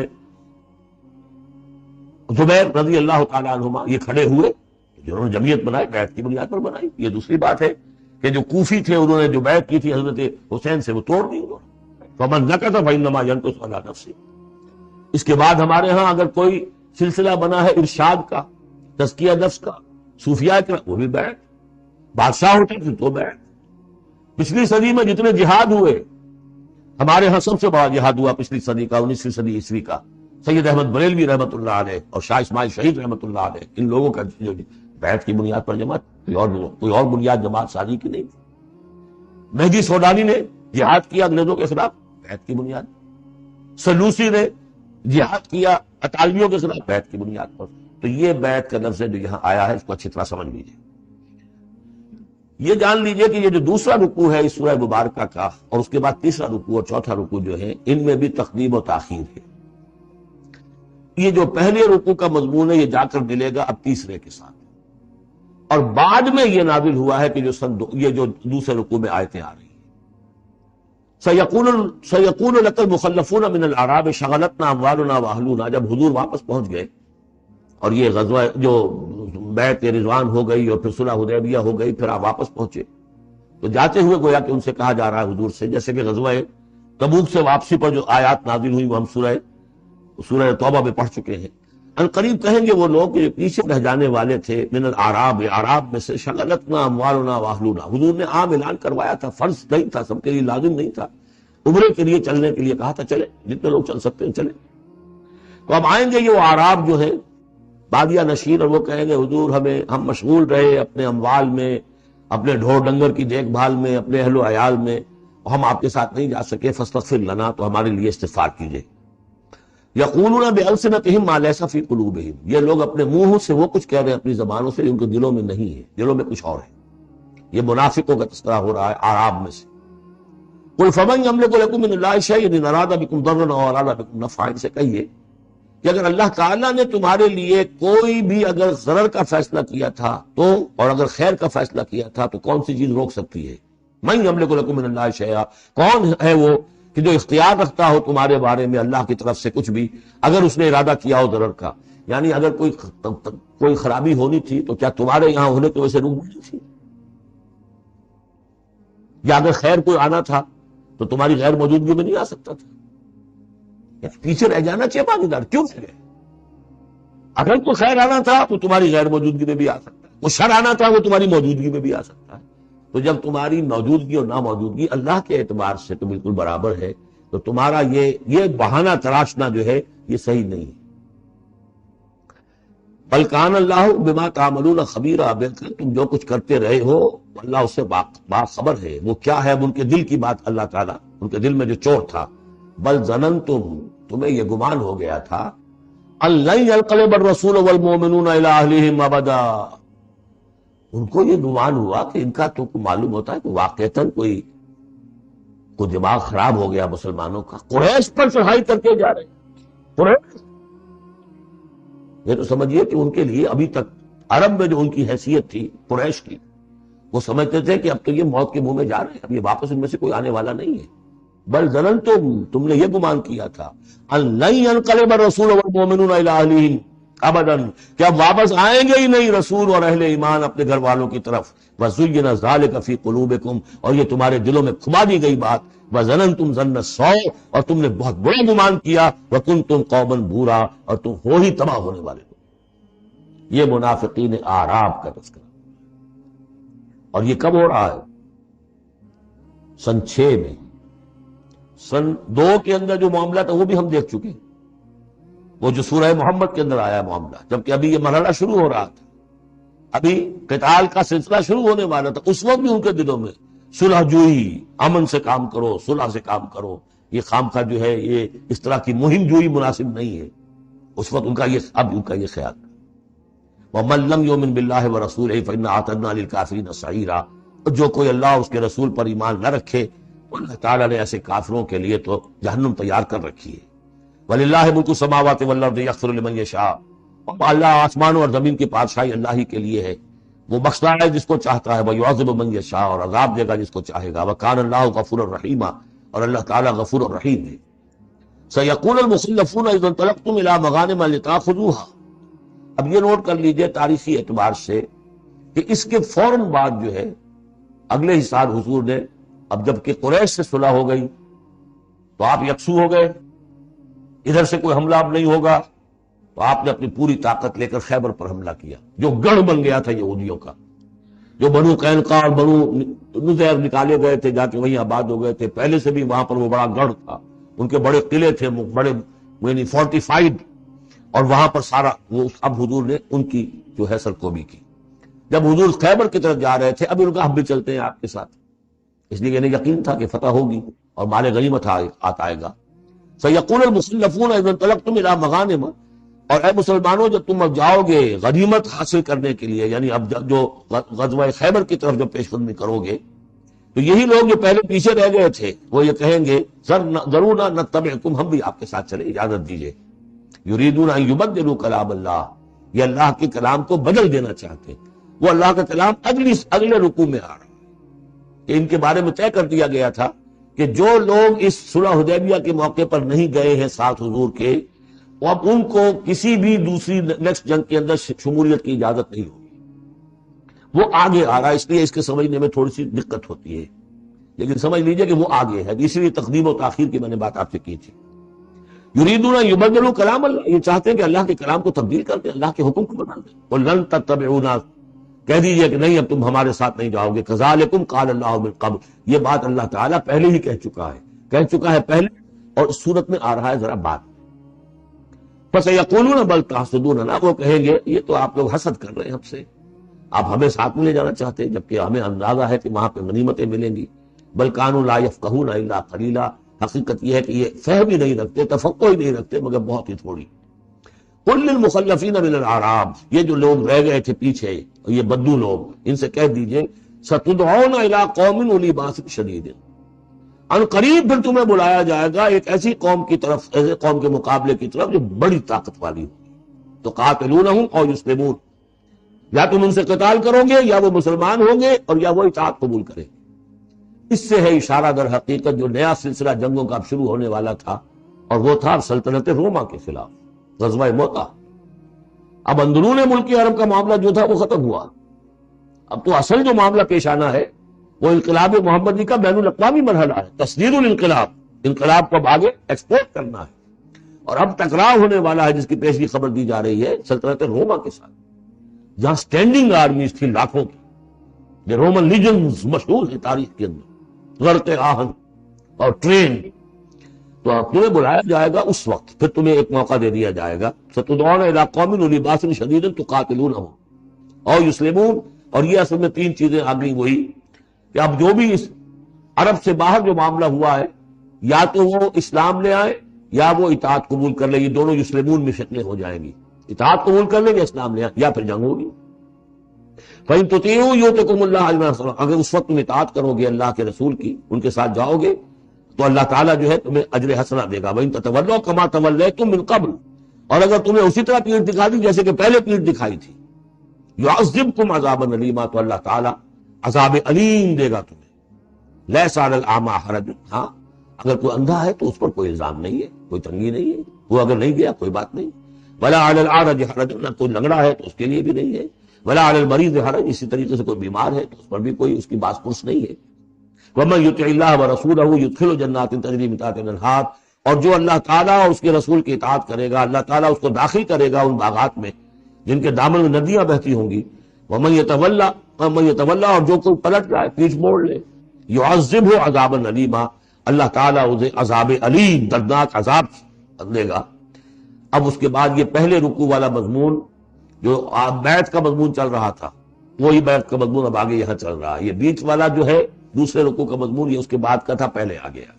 زبیر رضی اللہ تعالیٰ عنہما یہ کھڑے ہوئے، جنہوں نے جمعیت بنائی بیعت کی بنیاد پر بنائی۔ یہ دوسری بات ہے کہ جو کوفی تھے انہوں نے جو بیعت کی تھی حضرت حسین سے وہ توڑ دی انہوں نے، فمن نکث فانما ینکث علی نفسہ۔ اس کے بعد ہمارے ہاں اگر کوئی سلسلہ بنا ہے ارشاد کا، تزکیہ نفس کا، صوفیاء کا، وہ بھی بیعت، بادشاہ ہوتے تھے تو بیعت۔ پچھلی صدی میں جتنے جہاد ہوئے، ہمارے ہاں سب سے بڑا جہاد ہوا پچھلی صدی کا، 19ویں صدی عیسوی کا، سید احمد بریلوی رحمۃ اللہ علیہ اور شاہ اسماعیل شہید رحمۃ اللہ علیہ، ان لوگوں کا جو بیعت کی بنیاد پر جماعت، کوئی اور بنیاد جماعت سازی کی نہیں تھی۔ مہدی سودانی نے جہاد کیا انگریزوں کے خلاف، بیعت کی بنیاد۔ سلوسی نے جہاد کیا اطالویوں کے خلاف، بیعت کی بنیاد پر۔ تو یہ بیعت کا لفظ جو یہاں آیا ہے اس کو اچھی طرح سمجھ لیجیے۔ یہ جان لیجئے کہ یہ جو دوسرا رکوع ہے اس سورہ مبارکہ کا، اور اس کے بعد تیسرا رکوع اور چوتھا رکوع جو ہے، ان میں بھی تقدیم و تاخیر ہے۔ یہ جو پہلے رکوع کا مضمون ہے یہ جا کر ملے گا اب تیسرے کے ساتھ، اور بعد میں یہ نازل ہوا ہے کہ یہ جو دوسرے رکوع میں آیتیں آ رہی ہیں۔ سَيَقُولُ لَكَ الْمُخَلَّفُونَ مِنَ الْأَعْرَابِ شَغَلَتْنَا أَمْوَالُنَا وَأَهْلُونَا، جب حضور واپس پہنچ گئے اور یہ غزوہ جو بیعت رضوان ہو گئی اور پھر صلح حدیبیہ ہو گئی، پھر آپ واپس پہنچے تو جاتے ہوئے گویا کہ ان سے کہا جا رہا ہے حضور سے، جیسے کہ غزوہ تبوک سے واپسی پر جو آیات نازل ہوئی وہ ہم سورہ توبہ میں پڑھ چکے ہیں۔ ان قریب کہیں گے وہ لوگ کہ پیچھے رہ جانے والے تھے، من الاعراب، اعراب میں سے، شغلتنا اموالنا واہلونا، حضور نے عام اعلان کروایا تھا، فرض نہیں تھا، سب کے لیے لازم نہیں تھا، عمرے کے لیے چلنے کے لیے کہا تھا چلے، جتنے لوگ چل سکتے ہیں چلے۔ تو اب آئیں گے یہ وہ اعراب جو ہیں بادیہ نشین، اور وہ کہیں گے حضور ہم مشغول رہے اپنے اموال میں، اپنے ڈھور ڈنگر کی دیکھ بھال میں، اپنے اہل و عیال میں، ہم آپ کے ساتھ نہیں جا سکے، فاستغفر لنا، تو ہمارے لیے استغفار کیجئے۔ یقولون بألسنتہم ما لیس فی قلوبہم، یہ لوگ اپنے منہوں سے وہ کچھ کہہ رہے ہیں اپنی زبانوں سے، ان کے دلوں میں نہیں ہے، دلوں میں کچھ اور ہے۔ یہ منافقوں کا تذکرہ ہو رہا ہے اعراب میں سے۔ قل فمن یملک لکم من اللہ شیئا ان اراد بکم ضرا او اراد بکم نفعا، ان سے کہیے کہ اگر اللہ تعالیٰ نے تمہارے لیے کوئی بھی اگر ضرر کا فیصلہ کیا تھا تو، اور اگر خیر کا فیصلہ کیا تھا تو کون سی چیز روک سکتی ہے؟ من یملک لکم من اللہ شیئا، کون ہے وہ کہ جو اختیار رکھتا ہو تمہارے بارے میں اللہ کی طرف سے کچھ بھی، اگر اس نے ارادہ کیا ہو ضرر کا، یعنی اگر کوئی خرابی ہونی تھی تو کیا تمہارے یہاں ہونے کی وجہ سے روک دی تھی؟ یا اگر خیر کوئی آنا تھا تو تمہاری غیر موجودگی میں نہیں آ سکتا تھا؟ پیچھے رہ جانا چاہیے پاکیزار، کیوں رہ گئے؟ اگر کوئی خیر آنا تھا تو تمہاری غیر موجودگی میں بھی آ سکتا ہے، وہ شر آنا تھا وہ تمہاری موجودگی میں بھی آ سکتا ہے۔ تو جب تمہاری موجودگی اور ناموجودگی اللہ کے اعتبار سے تو بالکل برابر ہے، تو تمہارا یہ بہانہ تراشنا جو ہے یہ صحیح نہیں ہے۔ بل کان اللہ بما تعملون خبیرا، بالکل تم جو کچھ کرتے رہے ہو اللہ اس سے باخبر ہے۔ وہ کیا ہے؟ اب ان کے دل کی بات اللہ تعالیٰ، ان کے دل میں جو چور تھا، بل ظننتم، تمہیں یہ گمان ہو گیا تھا، ان لن ينقلب الرسول والمؤمنون الى اہلہم ابدا، ان کو یہ گمان ہوا کہ ان کا تو معلوم ہوتا ہے کہ واقعتاً کوئی دماغ خراب ہو گیا مسلمانوں کا، قریش پر چڑھائی کر کے جا رہے ہیں۔ قریش، یہ تو سمجھیے کہ ان کے لیے ابھی تک عرب میں جو ان کی حیثیت تھی قریش کی، وہ سمجھتے تھے کہ اب تو یہ موت کے منہ میں جا رہے ہیں، اب یہ واپس ان میں سے کوئی آنے والا نہیں ہے۔ بل ظننتم، تم نے یہ گمان کیا تھا، ان لن ينقلب الرسول والمؤمنون الى اہلہم ابدا، کہ اب واپس آئیں گے ہی نہیں رسول اور اہل ایمان اپنے گھر والوں کی طرف۔ وَزُيِّنَ ذَلِكَ فِي قُلُوبِكُمْ، اور یہ تمہارے دلوں میں کھما دی گئی بات۔ وَظَنَنْتُمْ ظَنَّ السَّوْءِ، اور تم نے بہت برا گمان کیا۔ وَكُنْتُمْ قَوْمًا بُورًا، اور تم ہو ہی تباہ ہونے والے لوگ۔ یہ منافقین اعراب کا تذکرہ، اور یہ کب ہو رہا ہے؟ سن 6 میں۔ سن 2 کے اندر جو معاملہ تھا وہ بھی ہم دیکھ چکے ہیں، وہ جو سورہ محمد کے اندر آیا معاملہ، جبکہ ابھی یہ مرحلہ شروع ہو رہا تھا، ابھی قتال کا سلسلہ شروع ہونے والا تھا، اس وقت بھی ان کے دلوں میں صلح جوئی، امن سے کام کرو، صلح سے کام کرو. یہ خامخواہ جو ہے یہ اس طرح کی مہم جوئی مناسب نہیں ہے. اس وقت ان کا یہ خیال. وَمَن لَّمْ يُؤْمِن بِاللَّهِ وَرَسُولِهِ فَإِنَّا أَعْتَدْنَا لِلْكَافِرِينَ سَعِيرًا. جو کوئی اللہ اس کے رسول پر ایمان نہ رکھے اللہ تعالیٰ نے ایسے کافروں کے لیے تو جہنم تیار کر رکھی ہے. وَلِلَّهِ مُلْكُ السَّمَاوَاتِ وَالْأَرْضِ يَغْفِرُ لِمَن يَشَاءُ. اللہ آسمانوں اور زمین کی بادشاہی اللہ ہی کے لیے ہے، وہ بخشتا ہے جس کو چاہتا ہے، وَيُعَذِّبُ مَن يَشَاءُ، اور عذاب دے گا جس کو چاہے گا. وَكَانَ اللَّهُ غَفُورًا رَحِيمًا، اور اللہ تعالیٰ غفور الرحیم ہے. سَيَقُولُ الْمُخَلَّفُونَ إِذَا انطَلَقْتُمْ إِلَىٰ مَغَانِمَ لِتَأْخُذُوهَا. اب یہ نوٹ کر لیجئے تاریخی اعتبار سے کہ اس کے فوراً بعد جو ہے اگلے ہی سال حضور نے، اب جب کہ قریش سے صلح ہو گئی تو آپ یکسو ہو گئے، ادھر سے کوئی حملہ اب نہیں ہوگا، تو آپ نے اپنی پوری طاقت لے کر خیبر پر حملہ کیا، جو گڑھ بن گیا تھا یہودیوں کا، جو بنو قینقاع اور بنو نذیر نکالے گئے تھے، جا کے وہیں آباد ہو گئے تھے. پہلے سے بھی وہاں پر وہ بڑا گڑھ تھا، ان کے بڑے قلعے تھے، بڑے یعنی فورٹیفائڈ، اور وہاں پر سارا وہ اب حضور نے ان کی جو ہے سرکوبی کی. جب حضور خیبر کی طرف جا رہے تھے اب ان کا ہم بھی چلتے ہیں آپ کے ساتھ، اس لیے انہیں یقین تھا کہ فتح ہوگی اور مال غنیمت آئے گا. سَيَقُولُ الْمُخَلَّفُونَ إِذَا انطَلَقْتُمْ إِلَىٰ مَغَانِمَ، اور اے مسلمانوں جب تم اب جاؤ گے غنیمت حاصل کرنے کے لیے، یعنی اب جو غزوہ خیبر کی طرف جو پیش قدمی کرو گے، تو یہی لوگ جو پہلے پیچھے رہ گئے تھے وہ یہ کہیں گے ضرور نتبعکم، ہم بھی آپ کے ساتھ چلیں، اجازت دیجیے. یریدون ان یبدلوا کلام اللہ، یہ اللہ کے کلام کو بدل دینا چاہتے ہیں. وہ اللہ کا کلام اگلے رکوع میں آ رہا ہے کہ ان کے بارے میں طے کر دیا گیا تھا کہ جو لوگ اس صلح حدیبیہ کے موقع پر نہیں گئے ہیں ساتھ حضور کے، وہ اب ان کو کسی بھی دوسری نیکسٹ جنگ کے اندر شمولیت کی اجازت نہیں ہوگی. وہ آگے آ رہا ہے، اس لیے اس کے سمجھنے میں تھوڑی سی دقت ہوتی ہے، لیکن سمجھ لیجئے کہ وہ آگے ہے. اسی لیے تقدیم و تاخیر کی میں نے بات آپ سے کی تھی. یریدون ان یبدلوا کلام اللہ، یہ چاہتے ہیں کہ اللہ کے کلام کو تبدیل کر دیں، اللہ کے حکم کو بدل دیں. وَلَن تَتَّبِعُونَا، کہہ دیجئے کہ نہیں اب تم ہمارے ساتھ نہیں جاؤ گے. کذالکم قال اللہ من قبل، یہ بات اللہ تعالیٰ پہلے ہی کہہ چکا ہے پہلے، اور اس صورت میں آ رہا ہے ذرا بات. فَسَيَقُولُونَ بَلْ تَحْسُدُونَنَا، وہ کہیں گے یہ تو آپ لوگ حسد کر رہے ہیں ہم سے، آپ ہمیں ساتھ میں لے جانا چاہتے ہیں جبکہ ہمیں اندازہ ہے کہ وہاں پہ غنیمتیں ملیں گی. بل كانوا لا يفقهون الا قليلا، حقیقت یہ ہے کہ یہ فہم ہی نہیں رکھتے، تفقہ ہی نہیں رکھتے مگر بہت ہی تھوڑی. قل للمخلفین من الاعراب، یہ جو لوگ رہ گئے تھے پیچھے، یہ بدو لوگ، ان سے کہہ دیجئے ستدعون الی قوم اولی باس شدید، ان قریب پھر تمہیں بلایا جائے گا ایک ایسی قوم کی طرف، ایسے قوم کے مقابلے کی طرف جو بڑی طاقت والی ہو. تو قاتلونہم او یسلمون، یا تم ان سے قتال کرو گے یا وہ مسلمان ہوں گے اور یا وہ اطاعت قبول کریں. اس سے ہے اشارہ در حقیقت جو نیا سلسلہ جنگوں کا اب شروع ہونے والا تھا، اور وہ تھا سلطنت روما کے خلاف غزوہ موتا. اب اندرون ملک عرب کا معاملہ جو تھا وہ ختم ہوا، اب تو اصل جو معاملہ پیش آنا ہے وہ انقلاب محمدی کا بین الاقوامی مرحلہ ہے، تسدید الانقلاب، انقلاب کو اب آگے ایکسپورٹ کرنا ہے. اور اب ٹکراؤ ہونے والا ہے جس کی پیشگی خبر دی جا رہی ہے سلطنت روما کے ساتھ، جہاں سٹینڈنگ آرمیز تھی لاکھوں کی، جو رومن لیجنز مشہور ہے تاریخ کے اندر، غرق آہن اور ٹرین. تو تمہیں بلایا جائے گا اس وقت، پھر تمہیں ایک موقع دے دیا جائے گا. ستدعون الی قوم اولی باس شدید تقاتلونہم او یسلمون. اور یہ اصل میں تین چیزیں آ گئی وہی کہ اب جو بھی اس عرب سے باہر جو معاملہ ہوا ہے، یا تو وہ اسلام لے آئے یا وہ اطاعت قبول کر لیں. یہ دونوں یسلمون میں شکلیں ہو جائیں گی، اطاعت قبول کر لیں یا اسلام لے آئے یا پھر جنگ ہوگی. فَإِن تُطِيعُوا يُؤْتِكُمُ اللَّهُ أَجْرًا حَسَنًا، اگر اس وقت تم اطاعت کرو گے اللہ کے رسول کی، ان کے ساتھ جاؤ گے تو اللہ تعالیٰ جو ہے تمہیں اجر حسنہ دے گا. وَإِن تَتَوَلَّوْا كَمَا تَوَلَّيْتُم مِّن قَبْلُ، اور اگر تمہیں اسی طرح پیٹھ دکھا دی جیسے کہ پہلے پیٹھ دکھائی تھی، يُعَذِّبْكُمْ عَذَابًا أَلِيمًا، تو اللہ تعالیٰ عذاب علیم دے گا تمہیں. لَيْسَ عَلَى الْأَعْمَىٰ حَرَجٌ، ہاں اگر کوئی اندھا ہے تو اس پر کوئی الزام نہیں ہے، کوئی تنگی نہیں ہے، وہ اگر نہیں گیا کوئی بات نہیں. وَلَا عَلَى الْأَعْرَجِ حَرَجٌ، نہ کوئی لنگڑا ہے تو اس کے لیے بھی نہیں ہے. وَلَا عَلَى الْمَرِيضِ حَرَجٌ، اسی طریقے سے کوئی بیمار ہے تو اس پر بھی کوئی اس کی باس پرس نہیں ہے. وَمَن يُطِعِ اللَّهَ وَرَسُولَهُ يُدْخِلْهُ جَنَّاتٍ تَجْرِي مِن تَحْتِهَا الْأَنْهَارُ، اور جو اللہ تعالیٰ اور اس کے رسول کی اطاعت کرے گا اللہ تعالیٰ اس کو داخل کرے گا ان باغات میں جن کے دامن میں ندیاں بہتی ہوں گی. وَمَن يَتَوَلَّى، اور جو کوئی پلٹ جائے، پیچھ موڑ لے، يُعَذِّبْهُ عَذَابًا أَلِيمًا، اللہ تعالیٰ اسے عذاب علیم، دردناک عذاب دے گا. اب اس کے بعد یہ پہلے رکوع والا مضمون جو بیعت کا مضمون چل رہا تھا، وہی بیعت کا مضمون اب آگے یہاں چل رہا ہے. یہ بیچ والا جو ہے دوسرے رکوع کا مضمون یہ اس کے بعد کا تھا، پہلے آ گیا۔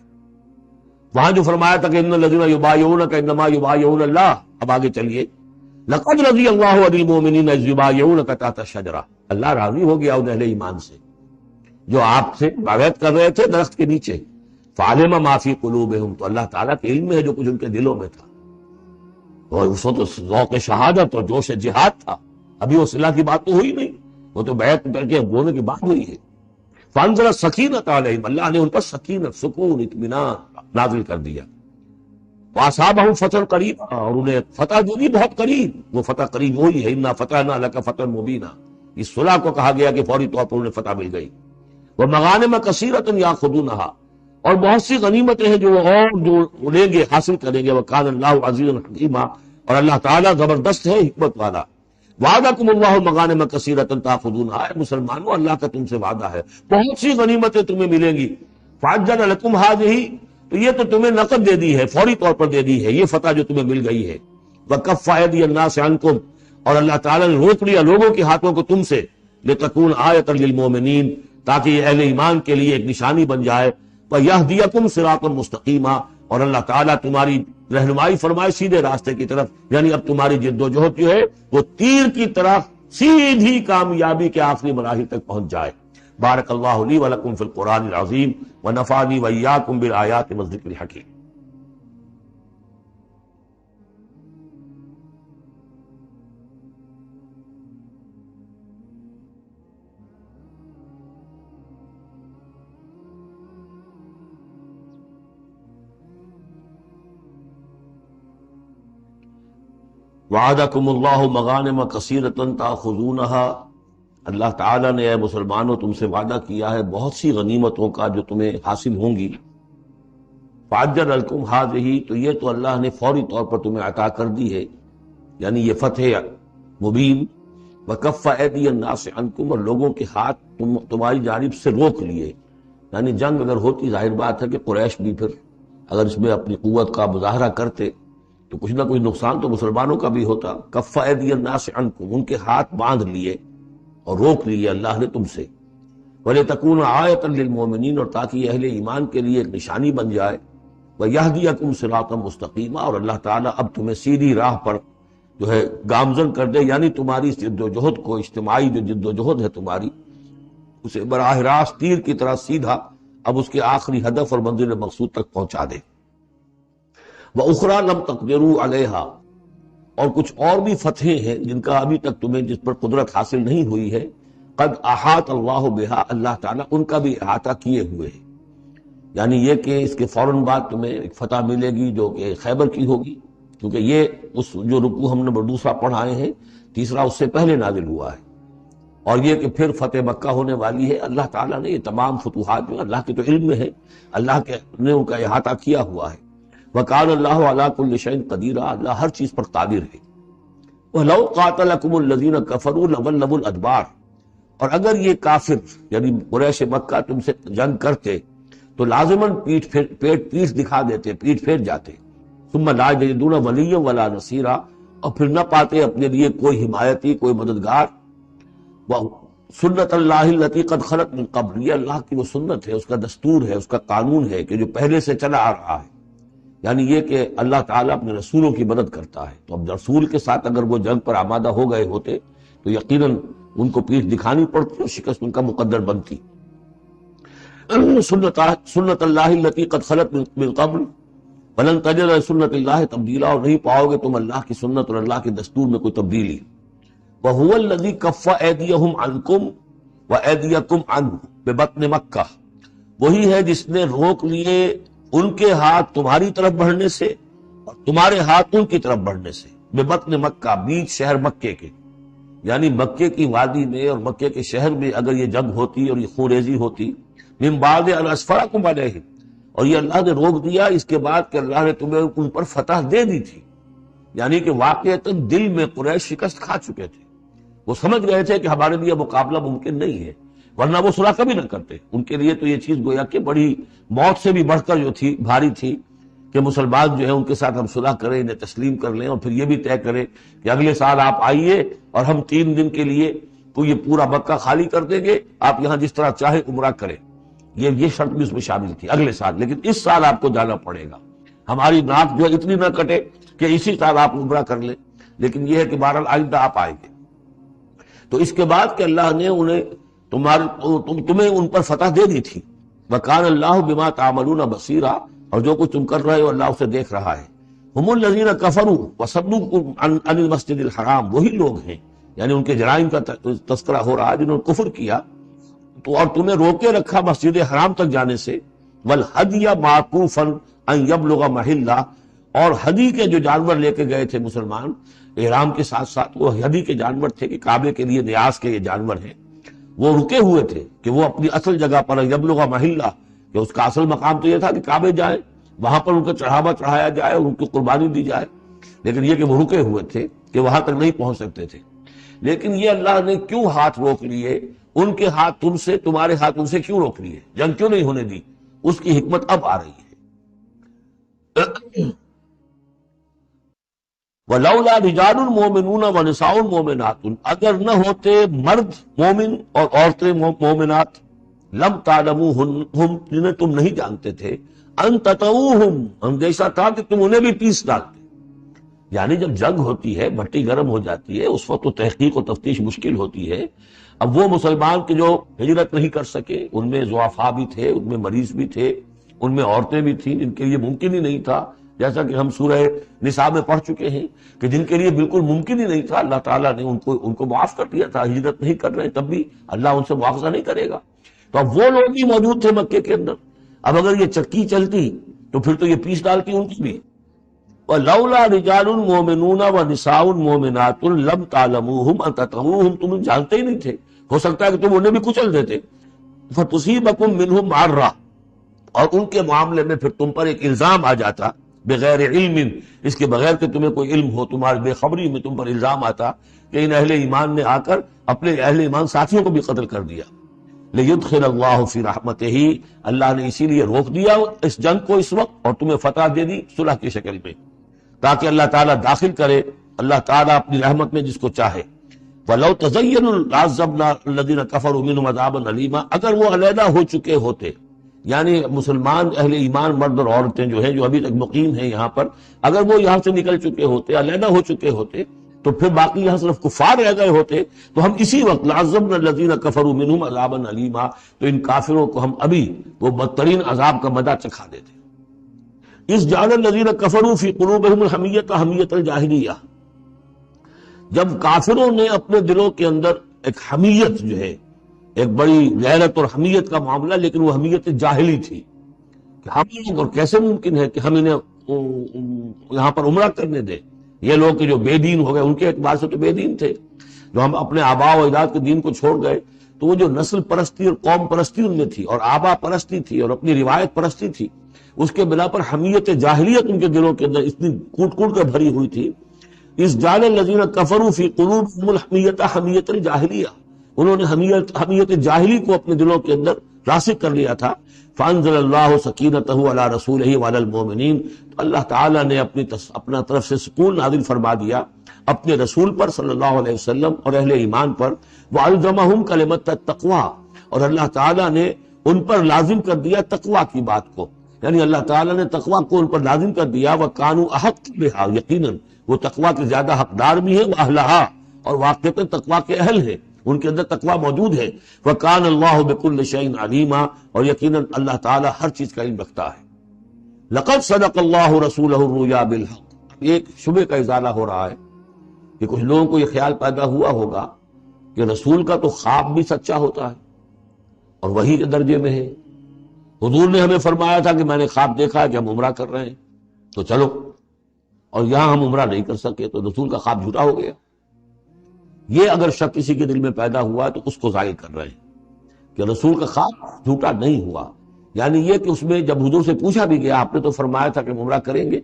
وہاں جو فرمایا تھا کہ ان الذین یبایعونک انما یبایعون اللہ، اب آگے چلیے، لقد رضی اللہ عن المؤمنین اذ یبایعونک تحت الشجرہ، اللہ راضی ہو گیا ان اہل ایمان سے جو آپ سے بیعت کر رہے تھے درخت کے نیچے۔ فعلم ما فی قلوبہم، تو اللہ تعالیٰ کے علم میں ہے جو کچھ ان کے دلوں میں تھا، اور اس وقت ذوق شہادت اور جوش جہاد تھا، ابھی وہ صلح کی بات تو ہوئی نہیں، وہ تو بیعت کر کے ہونے کی بات ہوئی ہے۔ فانزل السکینۃ علیہم، اللہ نے ان پر سکینت، سکون، اطمینان نازل کر دیا۔ وَأَصَابَهُمْ فَتْحٌ قَرِيبٌ، اور انہیں فتح جو بھی بہت قریب، وہ فتح قریب وہی ہے، اِنَّا فَتَحْنَا لَكَ فَتْحًا مُبِينًا، اس صلح کو کہا گیا کہ فوری طور پر انہیں فتح مل گئی۔ وَمَغَانِمَ كَثِيرَةً يَأْخُذُونَهَا، اور بہت سی غنیمتیں ہیں جو وہ اور جو لیں گے، حاصل کریں گے۔ وَكَانَ اللَّهُ عَزِيزًا حَكِيمًا، اور اللہ تعالیٰ زبردست ہے، حکمت والا۔ وعدکم اللہ مغانم کثیرۃ تاخذونها، اے مسلمانوں اللہ کا تم سے وعدہ ہے بہت سی غنیمتیں تمہیں ملیں گی۔ فعجل لکم هذه، تو یہ تو تمہیں نقد دے دی ہے، فوری طور پر دے دی ہے یہ فتح جو تمہیں مل گئی ہے۔ وکف ایدی الناس عنکم، اور اللہ تعالیٰ نے روک لیا لوگوں کے ہاتھوں کو تم سے، لتکون آیۃ للمؤمنین، تاکہ یہ اہل ایمان کے لیے ایک نشانی بن جائے۔ ویہدیکم صراطا مستقیما، اور اللہ تعالیٰ تمہاری رہنمائی فرمائے سیدھے راستے کی طرف، یعنی اب تمہاری جد و جہد جو ہے وہ تیر کی طرح سیدھی کامیابی کے آخری مراحل تک پہنچ جائے۔ بارک اللہ لی ولکم فی القرآن العظیم ونفعنی وإیاکم بالآیات والذکر الحکیم۔ وعدکم اللہ مغانم کثیرۃ تاخذونها، اللہ تعالیٰ نے اے مسلمانوں تم سے وعدہ کیا ہے بہت سی غنیمتوں کا جو تمہیں حاصل ہوں گی۔ فعجل لکم هذه، تو یہ تو اللہ نے فوری طور پر تمہیں عطا کر دی ہے، یعنی یہ فتح مبین۔ وکف ایدی الناس عنکم، اور لوگوں کے ہاتھ تمہاری جانب سے روک لیے، یعنی جنگ اگر ہوتی ظاہر بات ہے کہ قریش بھی پھر اگر اس میں اپنی قوت کا مظاہرہ کرتے تو کچھ نہ کچھ نقصان تو مسلمانوں کا بھی ہوتا۔ کف ایدی الناس عنکم، ان کے ہاتھ باندھ لیے اور روک لیے اللہ نے تم سے۔ وَلِتَكُونَ آیَةً لِّلْمُؤْمِنِينَ، اور تاکہ یہ اہل ایمان کے لیے ایک نشانی بن جائے۔ وَيَهْدِيَكُمْ صِرَاطًا مُسْتَقِيمًا، اور اللہ تعالیٰ اب تمہیں سیدھی راہ پر جو ہے گامزن کر دے، یعنی تمہاری جد و جہد کو، اجتماعی جو جد و جہد ہے تمہاری، اسے براہ راست تیر کی طرح سیدھا اب اس کے آخری ہدف اور منزل مقصود تک پہنچا دے۔ وَأُخْرَىٰ لَمْ تَقْدِرُوا عَلَيْهَا، اور کچھ اور بھی فتحیں ہیں جن کا ابھی تک تمہیں جس پر قدرت حاصل نہیں ہوئی ہے۔ قد احاط اللہ بہا، اللہ تعالیٰ ان کا بھی احاطہ کیے ہوئے ہے، یعنی یہ کہ اس کے فوراً بعد تمہیں ایک فتح ملے گی جو کہ خیبر کی ہوگی، کیونکہ یہ اس جو رکوع ہم نے دوسرا پڑھائے ہیں، تیسرا اس سے پہلے نازل ہوا ہے، اور یہ کہ پھر فتح مکہ ہونے والی ہے۔ اللہ تعالیٰ نے یہ تمام فتوحات جو اللہ کے تو علم میں ہے، اللہ کے نے ان کا احاطہ کیا ہوا ہے۔ وَكَانَ اللَّهُ عَلَىٰ كُلِّ شَيْءٍ قَدِيرًا، اللہ ہر چیز پر قادر ہے۔ وَلَوْ قَاتَلَكُمُ الَّذِينَ كَفَرُوا لَوَلَّوُا الْأَدْبَارَ، اور اگر یہ کافر یعنی قریش مکہ تم سے جنگ کرتے تو لازماً پیٹ دکھا دیتے، پیٹ پھیر جاتے۔ ثُمَّ لَا يَجِدُونَ وَلِيًّا وَلَا نَصِيرًا، اور پھر نہ پاتے اپنے لیے کوئی حمایتی، کوئی مددگار۔ سنت اللہ التی قد خلت من قبل، یہ اللہ کی وہ سنت ہے، اس کا دستور ہے، اس کا قانون ہے کہ جو پہلے سے چلا آ رہا ہے، یعنی یہ کہ اللہ تعالیٰ اپنے رسولوں کی مدد کرتا ہے۔ تو اب رسول کے ساتھ اگر وہ جنگ پر آمادہ ہو گئے ہوتے تو یقیناً ان کو پیٹھ دکھانی پڑتی اور شکست ان کا مقدر بنتی۔ سنت اللہ التی قد خلت من قبل ولن تجد لسنت اللہ تبدیلا، اور نہیں پاؤ گے تم اللہ کی سنت اور اللہ کے دستور میں کوئی تبدیلی۔ وَهُوَ الَّذِي كَفَّ أَيْدِيَهُمْ عَنْكُمْ وَأَيْدِيَكُمْ عَنْهُ بِبَطْنِ مَكَّةَ، وہی ہے جس نے روک لیے ان کے ہاتھ تمہاری طرف بڑھنے سے اور تمہارے ہاتھ ان کی طرف بڑھنے سے۔ بِبَطْنِ مکہ، بیچ شہر مکے کے، یعنی مکے کی وادی میں اور مکے کے شہر میں اگر یہ جنگ ہوتی اور یہ خون ریزی ہوتی، من بعد ان اسفرکم علیہ، اور یہ اللہ نے روک دیا اس کے بعد کہ اللہ نے تمہیں ان پر فتح دے دی تھی، یعنی کہ واقعتاً دل میں قریش شکست کھا چکے تھے، وہ سمجھ گئے تھے کہ ہمارے لیے مقابلہ ممکن نہیں ہے، ورنہ وہ صلح کبھی نہ کرتے۔ ان کے لیے تو یہ چیز گویا کہ بڑی موت سے بھی بڑھ کر جو تھی، بھاری تھی، کہ مسلمان جو ہے ان کے ساتھ ہم صلح کریں، انہیں تسلیم کر لیں، اور پھر یہ بھی طے کریں کہ اگلے سال آپ آئیے اور ہم 3 دن کے لیے تو یہ پورا مکہ خالی کر دیں گے، آپ یہاں جس طرح چاہے عمرہ کریں۔ یہ شرط بھی اس میں شامل تھی اگلے سال، لیکن اس سال آپ کو جانا پڑے گا، ہماری ناک جو ہے اتنی نہ کٹے کہ اسی سال آپ عمرہ کر لیں، لیکن یہ ہے کہ بہرحال آئندہ آپ آئیں گے۔ تو اس کے بعد کہ اللہ نے انہیں تمہیں ان پر فتح دے دی تھی، وَكَانَ اللَّهُ بِمَا تَعْمَلُونَ بَصِيرًا، اور جو کچھ تم کر رہے ہو اللہ اسے دیکھ رہا ہے۔ ہم الذین کفروا وصدوکم عن المسجد الحرام، وہی لوگ ہیں، یعنی ان کے جرائم کا تذکرہ ہو رہا ہے جنہوں نے کفر کیا تو اور تمہیں روکے رکھا مسجد حرام تک جانے سے، والہدی معکوفا ان یبلغ محلہ، اور ہدی کے جو جانور لے کے گئے تھے مسلمان احرام کے ساتھ ساتھ، وہ ہدی کے جانور تھے کہ کعبے کے لیے نیاز کے یہ جانور ہیں، وہ رکے ہوئے تھے کہ وہ اپنی اصل جگہ پر یبلغ محلہ، کہ اس کا اصل مقام تو یہ تھا کہ کعبے جائیں، وہاں پر ان کا چڑھاوا چڑھایا جائے اور ان کی قربانی دی جائے، لیکن یہ کہ وہ رکے ہوئے تھے کہ وہاں تک نہیں پہنچ سکتے تھے۔ لیکن یہ اللہ نے کیوں ہاتھ روک لیے، ان کے ہاتھ تم سے، تمہارے ہاتھ ان سے کیوں روک لیے، جنگ کیوں نہیں ہونے دی، اس کی حکمت اب آ رہی ہے۔ وَلَوْلَا رِجَالٌ مُؤْمِنُونَ وَنِسَاءٌ مُؤْمِنَاتٌ، اگر نہ ہوتے مرد مومن اور عورتیں مومنات، لم تعلموہم، جنہیں تم نہیں جانتے تھے، ان تطؤوہم، اندیشہ تھا کہ تم انہیں بھی پیس ڈالتے، یعنی جب جنگ ہوتی ہے، بھٹی گرم ہو جاتی ہے، اس وقت تو تحقیق و تفتیش مشکل ہوتی ہے۔ اب وہ مسلمان کے جو ہجرت نہیں کر سکے، ان میں ضعفاء بھی تھے، ان میں مریض بھی تھے، ان میں عورتیں بھی تھیں جن کے لیے ممکن ہی نہیں تھا، جیسا کہ ہم سورہ نساء میں پڑھ چکے ہیں کہ جن کے لیے بالکل ممکن ہی نہیں تھا، اللہ تعالیٰ نے ان کو معاف کر دیا تھا، ہجرت نہیں کر رہے تب بھی اللہ ان سے معاوضہ نہیں کرے گا۔ تو اب وہ لوگ بھی موجود تھے مکے کے اندر، اب اگر یہ چکی چلتی تو پھر تو یہ پیس ڈالتی ان کی بھی۔ وَلَوْلَا رِجَالٌ مُؤْمِنُونَ وَنِسَاءٌ مُؤْمِنَاتٌ لَمْ تَعْلَمُوهُمْ أَن تَطْئُوهُمْ، تم جانتے ہی نہیں تھے، ہو سکتا ہے کہ تم انہیں بھی کچل دیتے، فَتُصِيبَكُم مِّنْهُمْ مَعَرَّةٌ، اور ان کے معاملے میں پھر تم پر ایک الزام آ جاتا، بغیر علم، اس کے بغیر کہ تمہیں کوئی علم ہو، تمہاری بے خبری میں تم پر الزام آتا کہ ان اہل ایمان نے آ کر اپنے اہل ایمان ساتھیوں کو بھی قتل کر دیا۔ لِيُدْخِلَ اللَّهُ فِي رَحْمَتِهِ، اللہ نے اسی لیے روک دیا اس جنگ کو اس وقت اور تمہیں فتح دے دی صلح کی شکل میں، تاکہ اللہ تعالیٰ داخل کرے اللہ تعالیٰ اپنی رحمت میں جس کو چاہے۔ وَلَوْ تَزَيَّنُوا لَعَذَّبْنَا الَّذِينَ كَفَرُوا مِنْهُمْ عَذَابًا أَلِيمًا، اگر وہ علیحدہ ہو چکے ہوتے، یعنی مسلمان اہل ایمان مرد اور عورتیں جو ہیں جو ابھی تک مقیم ہیں یہاں پر، اگر وہ یہاں سے نکل چکے ہوتے، علیحدہ ہو چکے ہوتے، تو پھر باقی یہاں صرف کفار رہ گئے ہوتے، تو ہم اسی وقت لَعَذَّبْنَا الَّذِينَ كَفَرُوا مِنْهُمْ عَذَابًا أَلِيمًا، تو ان کافروں کو ہم ابھی وہ بدترین عذاب کا مزہ چکھا دیتے۔ اس جعل الذین کفروا فی قلوبہم الحمیۃ حمیۃ الجاہلیہ، جب کافروں نے اپنے دلوں کے اندر ایک حمیت جو ہے، ایک بڑی غیرت اور حمیت کا معاملہ، لیکن وہ حمیت جاہلی تھی کہ ہم لوگ، اور کیسے ممکن ہے کہ ہم انہیں یہاں پر عمرہ کرنے دیں، یہ لوگ کہ جو بے دین ہو گئے، ان کے اعتبار سے تو بے دین تھے، جو ہم اپنے آبا و اجداد کے دین کو چھوڑ گئے، تو وہ جو نسل پرستی اور قوم پرستی ان میں تھی، اور آبا پرستی تھی، اور اپنی روایت پرستی تھی، اس کے بنا پر حمیت جاہلیت ان کے دلوں کے اندر اتنی کوٹ کوٹ کر بھری ہوئی تھی۔ اس جعل الذین کفروا فی قلوبہم الحمیۃ حمیۃ الجاہلیہ، انہوں نے حمیت جاہلی کو اپنے دلوں کے اندر راسخ کر لیا تھا۔ فانزل اللہ سکینتہ علی رسولہ وعلی المؤمنین، تو اللہ تعالیٰ نے اپنا طرف سے سکون نازل فرما دیا اپنے رسول پر صلی اللہ علیہ وسلم اور اہل ایمان پر، وَأَلْزَمَهُمْ کلمۃ التقویٰ، اور اللہ تعالیٰ نے ان پر لازم کر دیا تقویٰ کی بات کو، یعنی اللہ تعالیٰ نے تقویٰ کو ان پر لازم کر دیا۔ وَكَانُوا أَحَقَّ بِهَا، یقیناً وہ تقویٰ کے زیادہ حقدار بھی ہیں، وَأَهْلَهَا، اور واقعتاً تقویٰ کے اہل ہیں، ان کے اندر تقویٰ موجود ہے۔ وَكَانَ اللَّهُ بِكُلِّ شَيْءٍ عَلِيمًا، اور یقیناً اللہ تعالیٰ ہر چیز کا علم رکھتا ہے۔ لَقَدْ صَدَقَ اللَّهُ رَسُولَهُ الرُّؤْيَا بِالْحَقِّ، ایک شبہ کا ازالہ ہو رہا ہے کہ کچھ لوگوں کو یہ خیال پیدا ہوا ہوگا کہ رسول کا تو خواب بھی سچا ہوتا ہے اور وہی کے درجے میں ہے۔ حضور نے ہمیں فرمایا تھا کہ میں نے خواب دیکھا ہے کہ ہم عمرہ کر رہے ہیں تو چلو، اور یہاں ہم عمرہ نہیں کر سکے تو رسول کا خواب جھوٹا ہو گیا۔ یہ اگر شک کسی کے دل میں پیدا ہوا تو اس کو ظاہر کر رہے ہیں کہ رسول کا خواب جھوٹا نہیں ہوا، یعنی یہ کہ اس میں جب حضور سے پوچھا بھی گیا، آپ نے تو فرمایا تھا کہ ہم عمرہ کریں گے،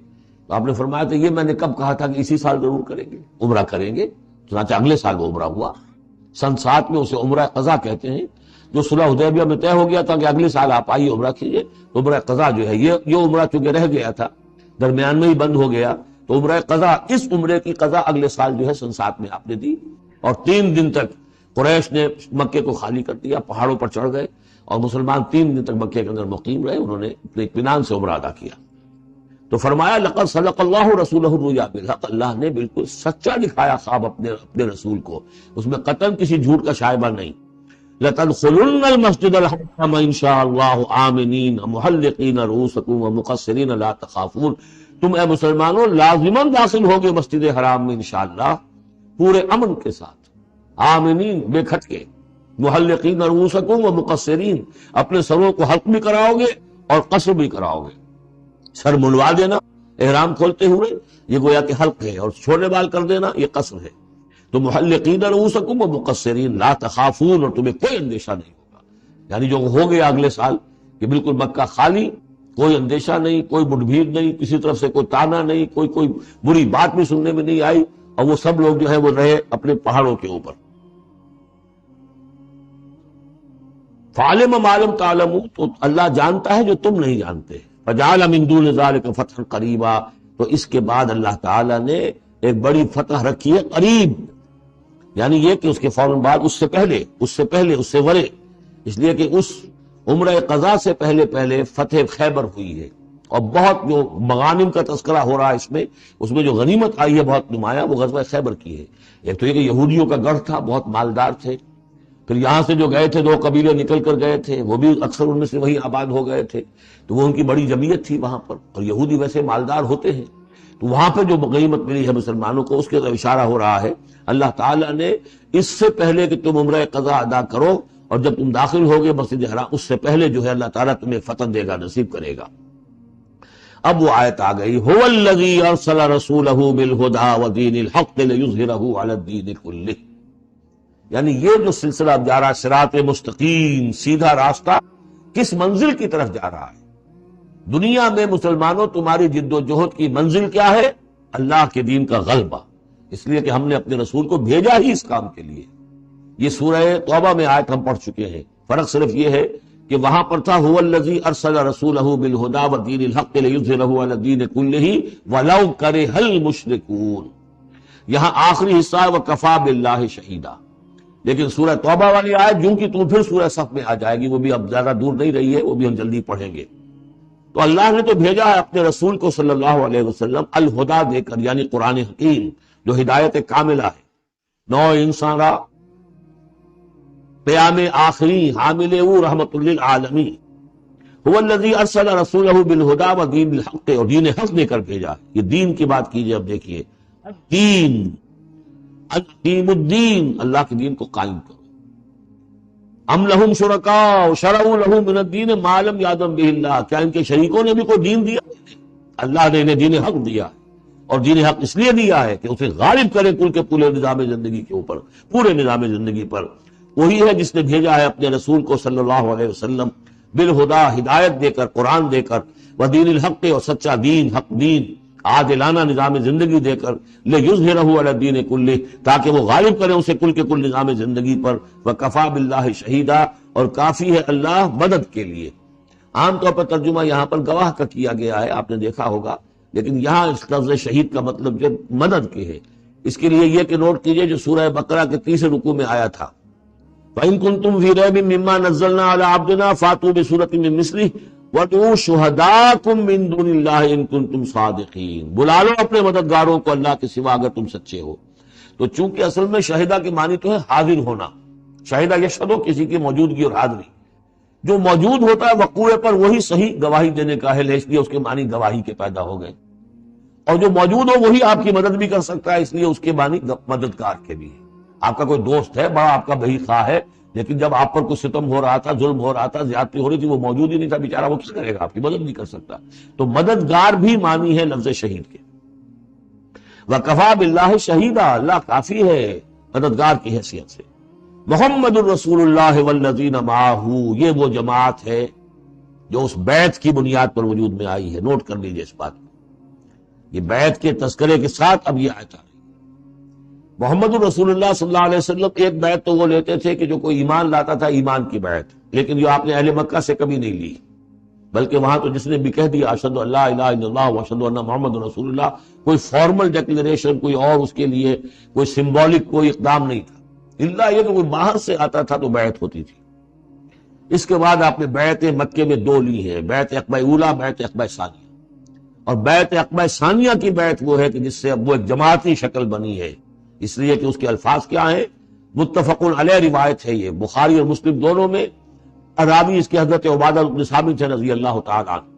تو آپ نے فرمایا تھا یہ میں نے کب کہا تھا کہ اسی سال ضرور کریں گے، عمرہ کریں گے، چنانچہ اگلے سال وہ عمرہ ہوا۔ سن 7 میں اسے عمرہ قضا کہتے ہیں، جو صلح حدیبیہ میں طے ہو گیا تھا کہ اگلے سال آپ آئیے عمرہ کیجیے، تو عمرہ قضا جو ہے یہ عمرہ چونکہ رہ گیا تھا، درمیان میں ہی بند ہو گیا، تو عمرہ قضا، اس عمرے کی قضا اگلے سال جو ہے سن 7 میں آپ نے دی، اور 3 دن تک قریش نے مکے کو خالی کر دیا، پہاڑوں پر چڑھ گئے اور مسلمان 3 دن تک مکے کے اندر مقیم رہے، انہوں نے اپنے اطمینان سے عمرہ ادا کیا۔ تو فرمایا لقد صدق اللہ رسولہ الرؤیا بالحق، اللہ نے بالکل سچا دکھایا خواب اپنے رسول کو، اس میں قطعاً کسی جھوٹ کا شائبہ نہیں۔ لتدخلن المسجد الحرام ان شاء اللہ آمنین محلقین رؤوسکم ومقصرین لا تخافون، تم اے مسلمانوں لازماً داخل ہوگے مسجد حرام میں انشاءاللہ پورے امن کے ساتھ، آمنین بے کھٹکے، محلقین رؤوسکم ومقصرین، اپنے سروں کو حلق بھی کراؤ گے اور قصر بھی کراؤ گے۔ سر منڈوا دینا احرام کھولتے ہوئے یہ گویا کہ حلق ہے، اور چھوٹے بال کر دینا یہ قصر ہے۔ تو محلقین رؤوسکم ومقصرین لا تخافون، اور تمہیں کوئی اندیشہ نہیں ہوگا، یعنی جو ہو گیا اگلے سال کہ بالکل مکہ خالی، کوئی اندیشہ نہیں، کوئی مٹ بھیڑ نہیں، کسی طرف سے کوئی تانا نہیں، کوئی بری بات بھی سننے میں نہیں آئی، اور وہ سب لوگ جو ہے وہ رہے اپنے پہاڑوں کے اوپر۔ فعلم ما لم تعلموا، تو اللہ جانتا ہے جو تم نہیں جانتے۔ فجعل من دون ذلك فتحا قریبا، تو اس کے بعد اللہ تعالیٰ نے ایک بڑی فتح رکھی ہے قریب، یعنی یہ کہ اس کے فوراً بعد اس سے ورے، اس لیے کہ اس عمرہ قضا سے پہلے فتح خیبر ہوئی ہے، اور بہت جو مغانم کا تذکرہ ہو رہا ہے اس میں جو غنیمت آئی ہے بہت نمایاں، وہ غزوہ خیبر کی ہے۔ ایک تو یہ کہ یہودیوں کا گڑھ تھا، بہت مالدار تھے، پھر یہاں سے جو گئے تھے 2 قبیلے نکل کر گئے تھے، وہ بھی اکثر ان میں سے وہی آباد ہو گئے تھے، تو وہ ان کی بڑی جمعیت تھی وہاں پر، اور یہودی ویسے مالدار ہوتے ہیں، تو وہاں پہ جو غنیمت ملی ہے مسلمانوں کو، اس کے طرف اشارہ ہو رہا ہے۔ اللہ تعالیٰ نے اس سے پہلے کہ تم عمرہ قضا ادا کرو، اور جب تم داخل ہوگے مسجد حرام، اس سے پہلے جو ہے اللہ تعالیٰ تمہیں فتح دے گا، نصیب کرے گا۔ اب وہ آیت آ گئی، هو الذی ارسل رسولہ بالہدی ودین الحق لیظہرہ علی الدین کلہ، یعنی یہ جو سلسلہ اب جا رہا ہے صراط مستقیم، سیدھا راستہ کس منزل کی طرف جا رہا ہے؟ دنیا میں مسلمانوں تمہاری جد و جہد کی منزل کیا ہے؟ اللہ کے دین کا غلبہ، اس لیے کہ ہم نے اپنے رسول کو بھیجا ہی اس کام کے لیے۔ یہ سورہ توبہ میں آیت ہم پڑھ چکے ہیں، فرق صرف یہ ہے کہ وہاں پر تھا هو الذی ارسل رسولہ بالہدی ودین الحق لیظہرہ علی الدین کلہ ولو کرہ المشرکون، یہاں آخری حصہ ہے وکفی باللہ شہیدا۔ لیکن سورہ توبہ والی آیت جوں کی توں پھر سورہ صف میں آ جائے گی، وہ بھی اب زیادہ دور نہیں رہی ہے، وہ بھی ہم جلدی پڑھیں گے۔ تو اللہ نے تو بھیجا ہے اپنے رسول کو صلی اللہ علیہ وسلم الہدا دے کر، یعنی قرآن حکیم جو ہدایت کاملہ ہے، نو انسان را پیام آخری حامل او رحمت للعالمین، هو الذی ارسل رسولہ بالہدی ودین الحق، اور دین حق دے کر بھیجا۔ یہ دین کی بات کیجئے، اب دیکھیے دین، اقیم الدین، اللہ کے دین کو قائم کرو۔ ام لہم شرکاء شرعوا لہم من الدین ما لم یأذن بہ اللہ، کیا ان کے شریکوں نے بھی کوئی دین دیا؟ اللہ نے انہیں دین حق دیا، اور دین حق اس لیے دیا ہے کہ اسے غالب کرے کل کے پورے نظام زندگی کے اوپر، پورے نظام زندگی پر۔ وہی ہے جس نے بھیجا ہے اپنے رسول کو صلی اللہ علیہ وسلم بالہدا، ہدایت دے کر، قرآن دے کر، ودین الحق، اور سچا دین، حق دین، عادلانہ نظام زندگی دے کر، لیظہرہ علی الدین کلہ، تاکہ وہ غالب کرے اسے کل کے کل نظام زندگی پر، وکفی باللہ شہیدا، اور کافی ہے اللہ مدد کے لیے۔ عام طور پر ترجمہ یہاں پر گواہ کا کیا گیا ہے، آپ نے دیکھا ہوگا، لیکن یہاں اس لفظ شہید کا مطلب جو مدد کے ہے۔ اس کے لیے یہ کہ نوٹ کیجئے جو سورہ بقرہ کے 30 رکوع میں آیا تھا، فَإِن كُنتُمْ فِي رَيْبٍ مِّمَّا نَزَّلْنَا عَلَىٰ عَبْدِنَا فَأْتُوا بِسُورَةٍ مِّن مِّثْلِهِ وَادْعُوا شُهَدَاءَكُم مِّن دُونِ اللَّهِ إِن كُنتُمْ صَادِقِينَ، بلا لو اپنے مددگاروں کو اللہ کے سوا اگر تم سچے ہو۔ تو چونکہ اصل میں شہیدہ کے معنی تو ہے حاضر ہونا، شہیدہ یشہد، کسی کی موجودگی اور حاضری، جو موجود ہوتا ہے وقوع پر وہی صحیح گواہی دینے کا ہے، اس لیے اس کے معنی گواہی کے پیدا ہو گئے، اور جو موجود ہو وہی آپ کی مدد بھی کر سکتا ہے، اس لیے اس کے معنی مددگار کے بھی ہے۔ آپ کا کوئی دوست ہے، بڑا آپ کا بہی خواہ ہے، لیکن جب آپ پر کچھ ستم ہو رہا تھا، ظلم ہو رہا تھا، زیادتی ہو رہی تھی، وہ موجود ہی نہیں تھا بیچارہ، وہ کیا کرے گا؟ آپ کی مدد نہیں کر سکتا۔ تو مددگار بھی معنی ہے لفظ شہید کے۔ وَكَفَى بِاللَّهِ شَهِيدًا، اللہ کافی ہے مددگار کی حیثیت سے۔ محمد الرسول اللہ والذین معہ، یہ وہ جماعت ہے جو اس بیعت کی بنیاد پر وجود میں آئی ہے۔ نوٹ کر لیجئے اس بات کو، یہ بیعت کے تذکرے کے ساتھ اب یہ آیت آ رہی ہے۔ محمد الرسول اللہ صلی اللہ علیہ وسلم ایک بیعت تو وہ لیتے تھے کہ جو کوئی ایمان لاتا تھا ایمان کی بیعت، لیکن جو آپ نے اہل مکہ سے کبھی نہیں لی، بلکہ وہاں تو جس نے بھی کہہ دیا اشہد ان لا الہ الا اللہ واشہد ان محمد رسول اللہ، کوئی فارمل ڈیکلیریشن، کوئی اور اس کے لیے کوئی سمبولک کوئی اقدام نہیں تھا، الا یہ کہ کوئی باہر سے آتا تھا تو بیعت ہوتی تھی۔ اس کے بعد آپ نے بیعت مکے میں دو لی ہیں، بیعت عقبہ اولا، بیعت عقبہ ثانیہ. اور بیعت عقبہ ثانیہ کی بیعت وہ ہے کہ جس سے اب وہ ایک جماعتی شکل بنی ہے، اس لیے کہ اس کے الفاظ کیا ہیں، متفق علیہ روایت ہے، یہ بخاری اور مسلم دونوں میں. راوی اس کے حضرت عبادہ بن صامت رضی اللہ تعالی عنہ.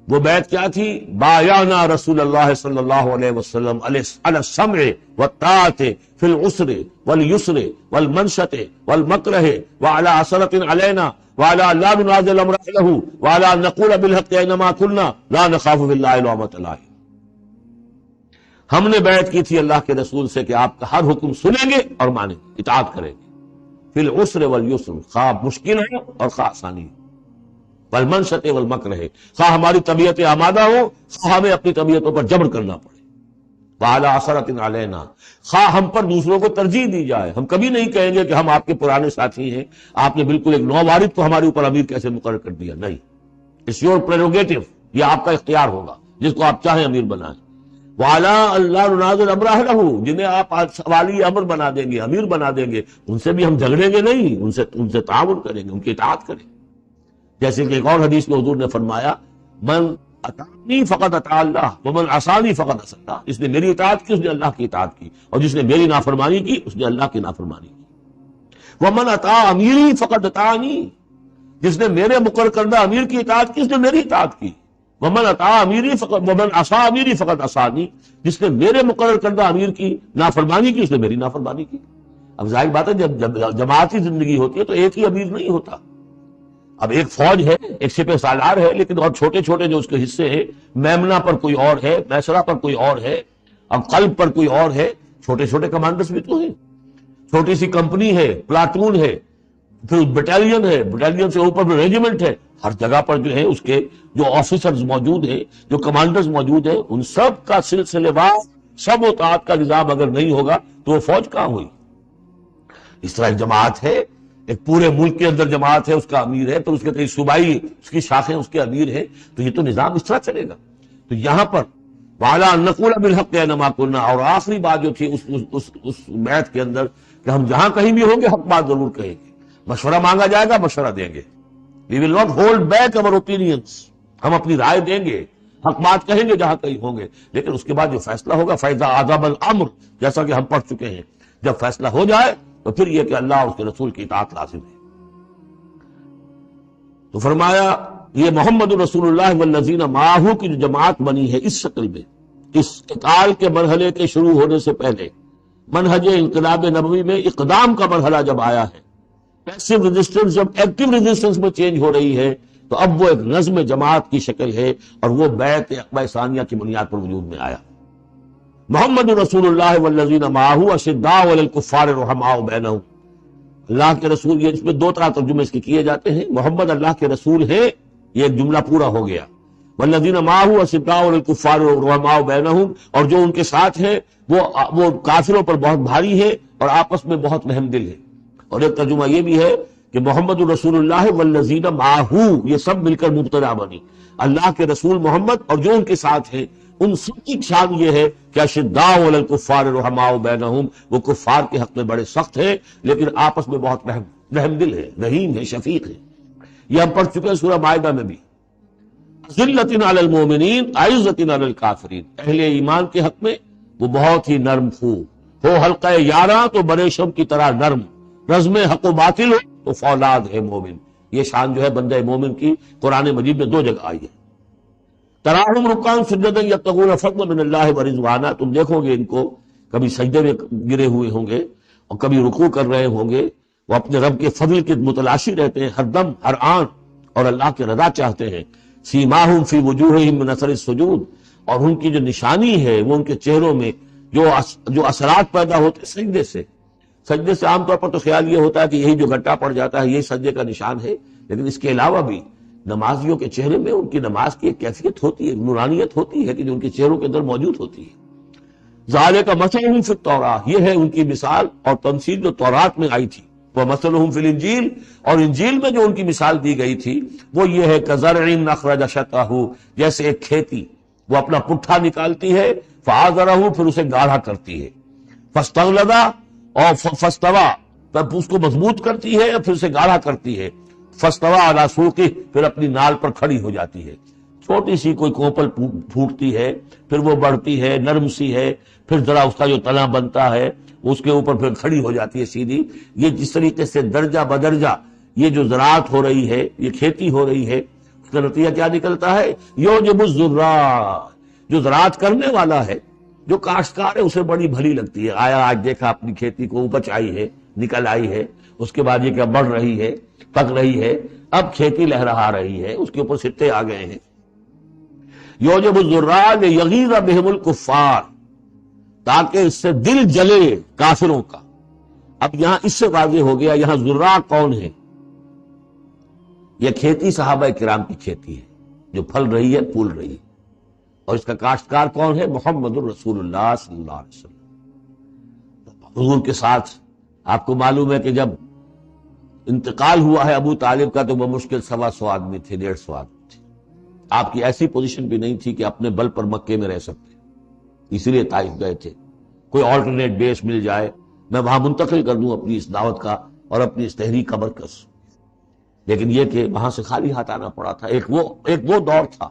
وہ بیعت کیا تھی؟ بایعنا رسول اللہ صلی اللہ علیہ وسلم علی السمع والطاعۃ فی العسر والیسر والمنشط والمکرہ وعلی عثرۃ علینا وعلی لا ننازل امر له وعلی ان نقول بالحق اینما كنا لا نخاف باللہ لومۃ لائم. ہم نے بیعت کی تھی اللہ کے رسول سے کہ آپ کا ہر حکم سنیں گے اور مانیں گے، اطاعت کریں گے، فی العسر والیسر، خواہ مشکل ہے اور خواہ آسانی ہے، والمنشط والمکرہ، خواہ ہماری طبیعت آمادہ ہو، خواہ ہمیں اپنی طبیعتوں پر جبر کرنا پڑے، وعلی عثرۃ علینا، خواہ ہم پر دوسروں کو ترجیح دی جائے. ہم کبھی نہیں کہیں گے کہ ہم آپ کے پرانے ساتھی ہیں، آپ نے بالکل ایک نووارد کو ہمارے اوپر امیر کیسے مقرر کر دیا. نہیں، اٹس یور پریروگیٹو، یہ آپ کا اختیار ہوگا، جس کو آپ چاہیں امیر بنائیں. وعلی اللہ ننازل امرہ لہ، جنہیں آپ والی امر بنا دیں گے، امیر بنا دیں گے، ان سے بھی ہم جھگڑیں گے نہیں، ان سے تعاون کریں گے، ان کی اطاعت کریں گے. جیسے کہ ایک اور حدیث میں حضور نے فرمایا، من اطاعنی فقد اطاع اللہ ومن عصانی فقد عصى اللہ. جس نے میری اطاعت کی اس نے اللہ کی اطاعت کی، اور جس نے میری نافرمانی کی اس نے اللہ کی نافرمانی کی. ومن اطاع امیری فقد اطاعنی، جس نے میرے مقرر کردہ امیر کی اطاعت کی اس نے میری اطاعت کی. ومن اطاع امیری فقد ومن عصى امیری فقد عصانی، جس نے میرے مقرر کردہ امیر کی نافرمانی کی اس نے میری نافرمانی کی. اب ظاہر بات ہے جب جماعتی زندگی ہوتی ہے تو ایک ہی امیر نہیں ہوتا. اب ایک فوج ہے، ایک سپہ سالار ہے، لیکن اور چھوٹے چھوٹے جو اس کے حصے ہیں، میمنہ پر کوئی اور ہے، میسرہ پر کوئی اور ہے، اب قلب پر کوئی اور ہے. چھوٹے چھوٹے کمانڈرز بھی تو ہیں. چھوٹی سی کمپنی ہے، پلاٹون ہے، پھر بٹالین ہے، بٹالین سے اوپر ریجیمنٹ ہے. ہر جگہ پر جو ہے اس کے جو آفیسرز موجود ہیں، جو کمانڈرز موجود ہیں، ان سب کا سلسلے وار سب اطاعت کا نظام اگر نہیں ہوگا تو وہ فوج کہاں ہوئی. اس طرح ایک جماعت ہے، ایک پورے ملک کے اندر جماعت ہے، اس کا امیر ہے، پھر اس کے کئی صوبائی اس کی شاخیں اس کے امیر ہیں، تو یہ تو نظام اس طرح چلے گا. تو یہاں پر وعلیٰ ان نقول بالحق اینما کنا، اور آخری بات جو تھی اس بیعت کے اندر کہ ہم جہاں کہیں بھی ہوں گے حق بات ضرور کہیں گے. مشورہ مانگا جائے گا، مشورہ دیں گے. We will not hold back our opinions. ہم اپنی رائے دیں گے، حق بات کہیں گے جہاں کہیں ہوں گے، لیکن اس کے بعد جو فیصلہ ہوگا فَإِذَا عَزَمَ الْأَمْرُ، جیسا کہ ہم پڑھ چکے ہیں، جب فیصلہ ہو جائے تو پھر یہ کہ اللہ اور اس کے رسول کی اطاعت لازم ہے. تو فرمایا یہ محمد رسول اللہ والذین معہ کی جو جماعت بنی ہے اس شکل میں، اس قتال کے مرحلے کے شروع ہونے سے پہلے، منہج انقلاب نبوی میں اقدام کا مرحلہ جب آیا ہے، پیسو ریزسٹنس جب ایکٹیو ریزسٹنس میں چینج ہو رہی ہے، تو اب وہ ایک نظم جماعت کی شکل ہے، اور وہ بیعت عقبہ ثانیہ کی بنیاد پر وجود میں آیا. محمد رسول اللہ والذین معہ اشداء علی الکفار رحماء بینہم. اللہ کے رسول، یہ اس میں دو طرح ترجمے اس کے کیے جاتے ہیں. محمد اللہ کے رسول ہے، یہ ایک جملہ پورا ہو گیا. والذین معہ اشداء علی الکفار رحماء بینہم، اور جو ان کے ساتھ ہے وہ کافروں پر بہت بھاری ہے اور آپس میں بہت رحم دل ہے. اور ایک ترجمہ یہ بھی ہے کہ محمد رسول اللہ والذین معہ، یہ سب مل کر مبتدا بنی. اللہ کے رسول محمد اور جو ان کے ساتھ ہیں، ان سب کی شان یہ ہے کہ اشداء علی الکفار رحماء بینہم، وہ کفار کے حق میں بڑے سخت ہیں لیکن آپس میں بہت رحم دل ہے، رحیم ہے، شفیق ہے. یہ ہم پڑھ چکے ہیں سورہ مائدہ میں بھی. ذلۃ علی المؤمنین عزۃ علی الکافرین، اہل ایمان کے حق میں وہ بہت ہی نرم خو ہو، حلقہ یاراں تو بریشم کی طرح نرم، رزم حق و باطل ہو تو فولاد ہے مومن. یہ شان جو ہے بندہ مومن کی قرآن مجید میں دو جگہ آئی ہے. تراہم رکعاً سجدا یبتغون فضلا من اللہ ورضوانا، تم دیکھو گے ان کو کبھی سجدے میں گرے ہوئے ہوں گے اور کبھی رکوع کر رہے ہوں گے. وہ اپنے رب کے فضل کے متلاشی رہتے ہیں ہر دم ہر آن، اور اللہ کی رضا چاہتے ہیں. سیماہم فی وجوہہم من اثر السجود، اور ان کی جو نشانی ہے وہ ان کے چہروں میں جو اثرات پیدا ہوتے سجدے سے. سجدے سے عام طور پر تو خیال یہ ہوتا ہے کہ یہی جو گھٹا پڑ جاتا ہے یہی سجدے کا نشان ہے، لیکن اس کے علاوہ بھی نمازیوں کے چہرے میں ان کی نماز کی ایک کیفیت ہوتی ہے، نورانیت ہوتی ہے کہ جو ان کے چہروں کے اندر موجود ہوتی ہے. ذالک مثلہم فی التوراۃ، یہ ہے ان کی مثال اور تمثیل جو تورات میں آئی تھی. ومثلہم فی الانجیل، اور انجیل میں جو ان کی مثال دی گئی تھی وہ یہ ہے کزرع اخرج شطأہ، جیسے ایک کھیتی وہ اپنا پٹھا نکالتی ہے، فآزرہ، پھر اسے گاڑھا کرتی ہے، فاستغلظ اور فاستویٰ، پھر اس کو مضبوط کرتی ہے اور پھر اسے گاڑھا کرتی ہے، فاستوى علی سوقہ، پھر اپنی نال پر کھڑی ہو جاتی ہے۔ چھوٹی سی کوئی کوپل پھوٹتی ہے، پھر وہ بڑھتی ہے، نرم سی ہے، پھر ذرا اس کا جو تنا بنتا ہے اس کے اوپر پھر کھڑی ہو جاتی ہے سیدھی۔ یہ جس طریقے سے درجہ بدرجہ یہ جو زراعت ہو رہی ہے، یہ کھیتی ہو رہی ہے، اس کا نتیجہ کیا نکلتا ہے؟ یوجب الزراع، جو زراعت کرنے والا ہے، جو کاشتکار ہے، اسے بڑی بھلی لگتی ہے۔ آیا آج دیکھا اپنی کھیتی کو اپج آئی ہے، نکل آئی ہے، اس کے بعد یہ کیا بڑھ رہی ہے، پک رہی ہے، اب کھیتی لہرا رہی ہے، اس کے اوپر سٹے آ گئے ہیں۔ یوجب الزراع لیغیظ بہم الکفار، تاکہ اس سے دل جلے کافروں کا۔ اب یہاں اس سے واضح ہو گیا یہاں زراع کون ہے؟ یہ کھیتی صحابہ کرام کی کھیتی ہے جو پھل رہی ہے، پھول رہی ہے، اور اس کا کاشتکار کون ہے؟ محمد الرسول اللہ صلی اللہ علیہ وسلم۔ حضور کے ساتھ آپ کو معلوم ہے کہ جب انتقال ہوا ہے ابو طالب کا تو بمشکل 125 آدمی تھے، 150 آدمی تھے۔ آپ کی ایسی پوزیشن بھی نہیں تھی کہ اپنے بل پر مکے میں رہ سکتے، اسی لیے طائف گئے تھے۔ کوئی آلٹرنیٹ بیس مل جائے، میں وہاں منتقل کر دوں اپنی اس دعوت کا اور اپنی اس تحریک کا مرکز، لیکن یہ کہ وہاں سے خالی ہاتھ آنا پڑا تھا۔ ایک وہ دور تھا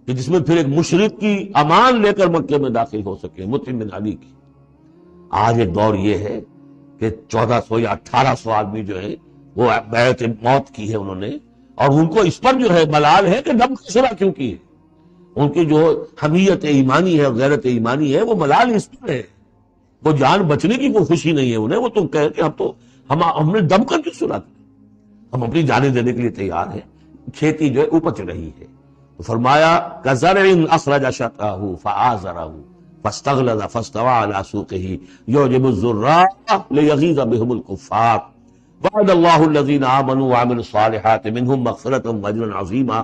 کہ جس میں پھر ایک مشرک کی امان لے کر مکے میں داخل ہو سکے، مطعم بن عدی کی۔ آج ایک دور یہ ہے کہ 1400 یا 1800 آدمی جو ہے وہ بیعت موت کی ہے انہوں نے، اور ان کو اس پر جو ہے ملال ہے کہ دم کی صلح کیوں کی ہے۔ ان کی جو حمیت ایمانی ہے، غیرت ایمانی ہے، وہ ملال اس پر ہے۔ وہ جان بچنے کی کوئی خوشی نہیں ہے انہیں، وہ تو کہے کہ ہم نے دم کر کے صلح کی، ہم اپنی جانیں دینے کے لیے تیار ہیں۔ کھیتی جو ہے اپج رہی ہے، تو فرمایا کزرع اخرج شطأہ فآزرہ فاستغلظ فاستوى على سوقه يعجب الزراع ليغيظ بهم الكفار وعد الله الذين آمنوا وعملوا الصالحات منهم مغفرة واجرا عظيما۔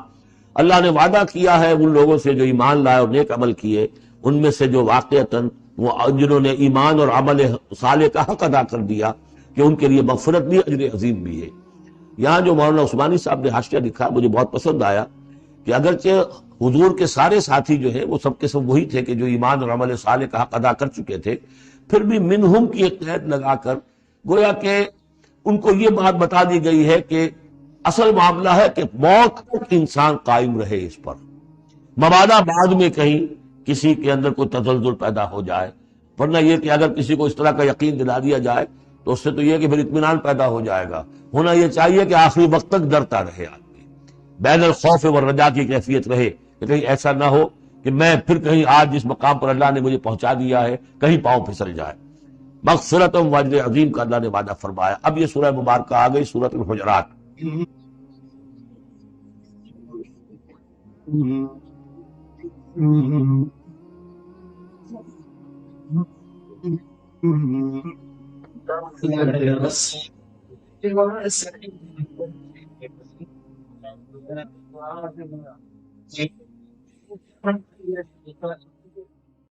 اللہ نے وعدہ کیا ہے ان لوگوں سے جو ایمان لائے اور نیک عمل کیے، ان میں سے جو واقعتاً وہ جنہوں نے ایمان اور عمل صالح کا حق ادا کر دیا، کہ ان کے لیے مغفرت بھی، اجر عظیم بھی ہے۔ یہاں جو مولانا عثمانی صاحب نے حاشیہ لکھا مجھے بہت پسند آیا، کہ اگرچہ حضور کے سارے ساتھی جو ہیں وہ سب کے سب وہی تھے کہ جو ایمان اور عمل صالح کا حق ادا کر چکے تھے، پھر بھی منہم کی ایک قید لگا کر گویا کہ ان کو یہ بات بتا دی گئی ہے کہ اصل معاملہ ہے کہ موت تک انسان قائم رہے اس پر، مبادا بعد میں کہیں کسی کے اندر کوئی تزلزل پیدا ہو جائے، ورنہ یہ کہ اگر کسی کو اس طرح کا یقین دلا دیا جائے تو اس سے تو یہ کہ پھر اطمینان پیدا ہو جائے گا۔ ہونا یہ چاہیے کہ آخری وقت تک ڈرتا رہے آدمی، بین الخوف والرجا کی کیفیت رہے، کہ کہیں ایسا نہ ہو کہ میں پھر کہیں آج جس مقام پر اللہ نے مجھے پہنچا دیا ہے کہیں پاؤں پھسل جائے۔ مغفرت و اجر عظیم کا اللہ نے وعدہ فرمایا۔ اب یہ سورہ مبارکہ آ گئی، سورۃ الحجرات۔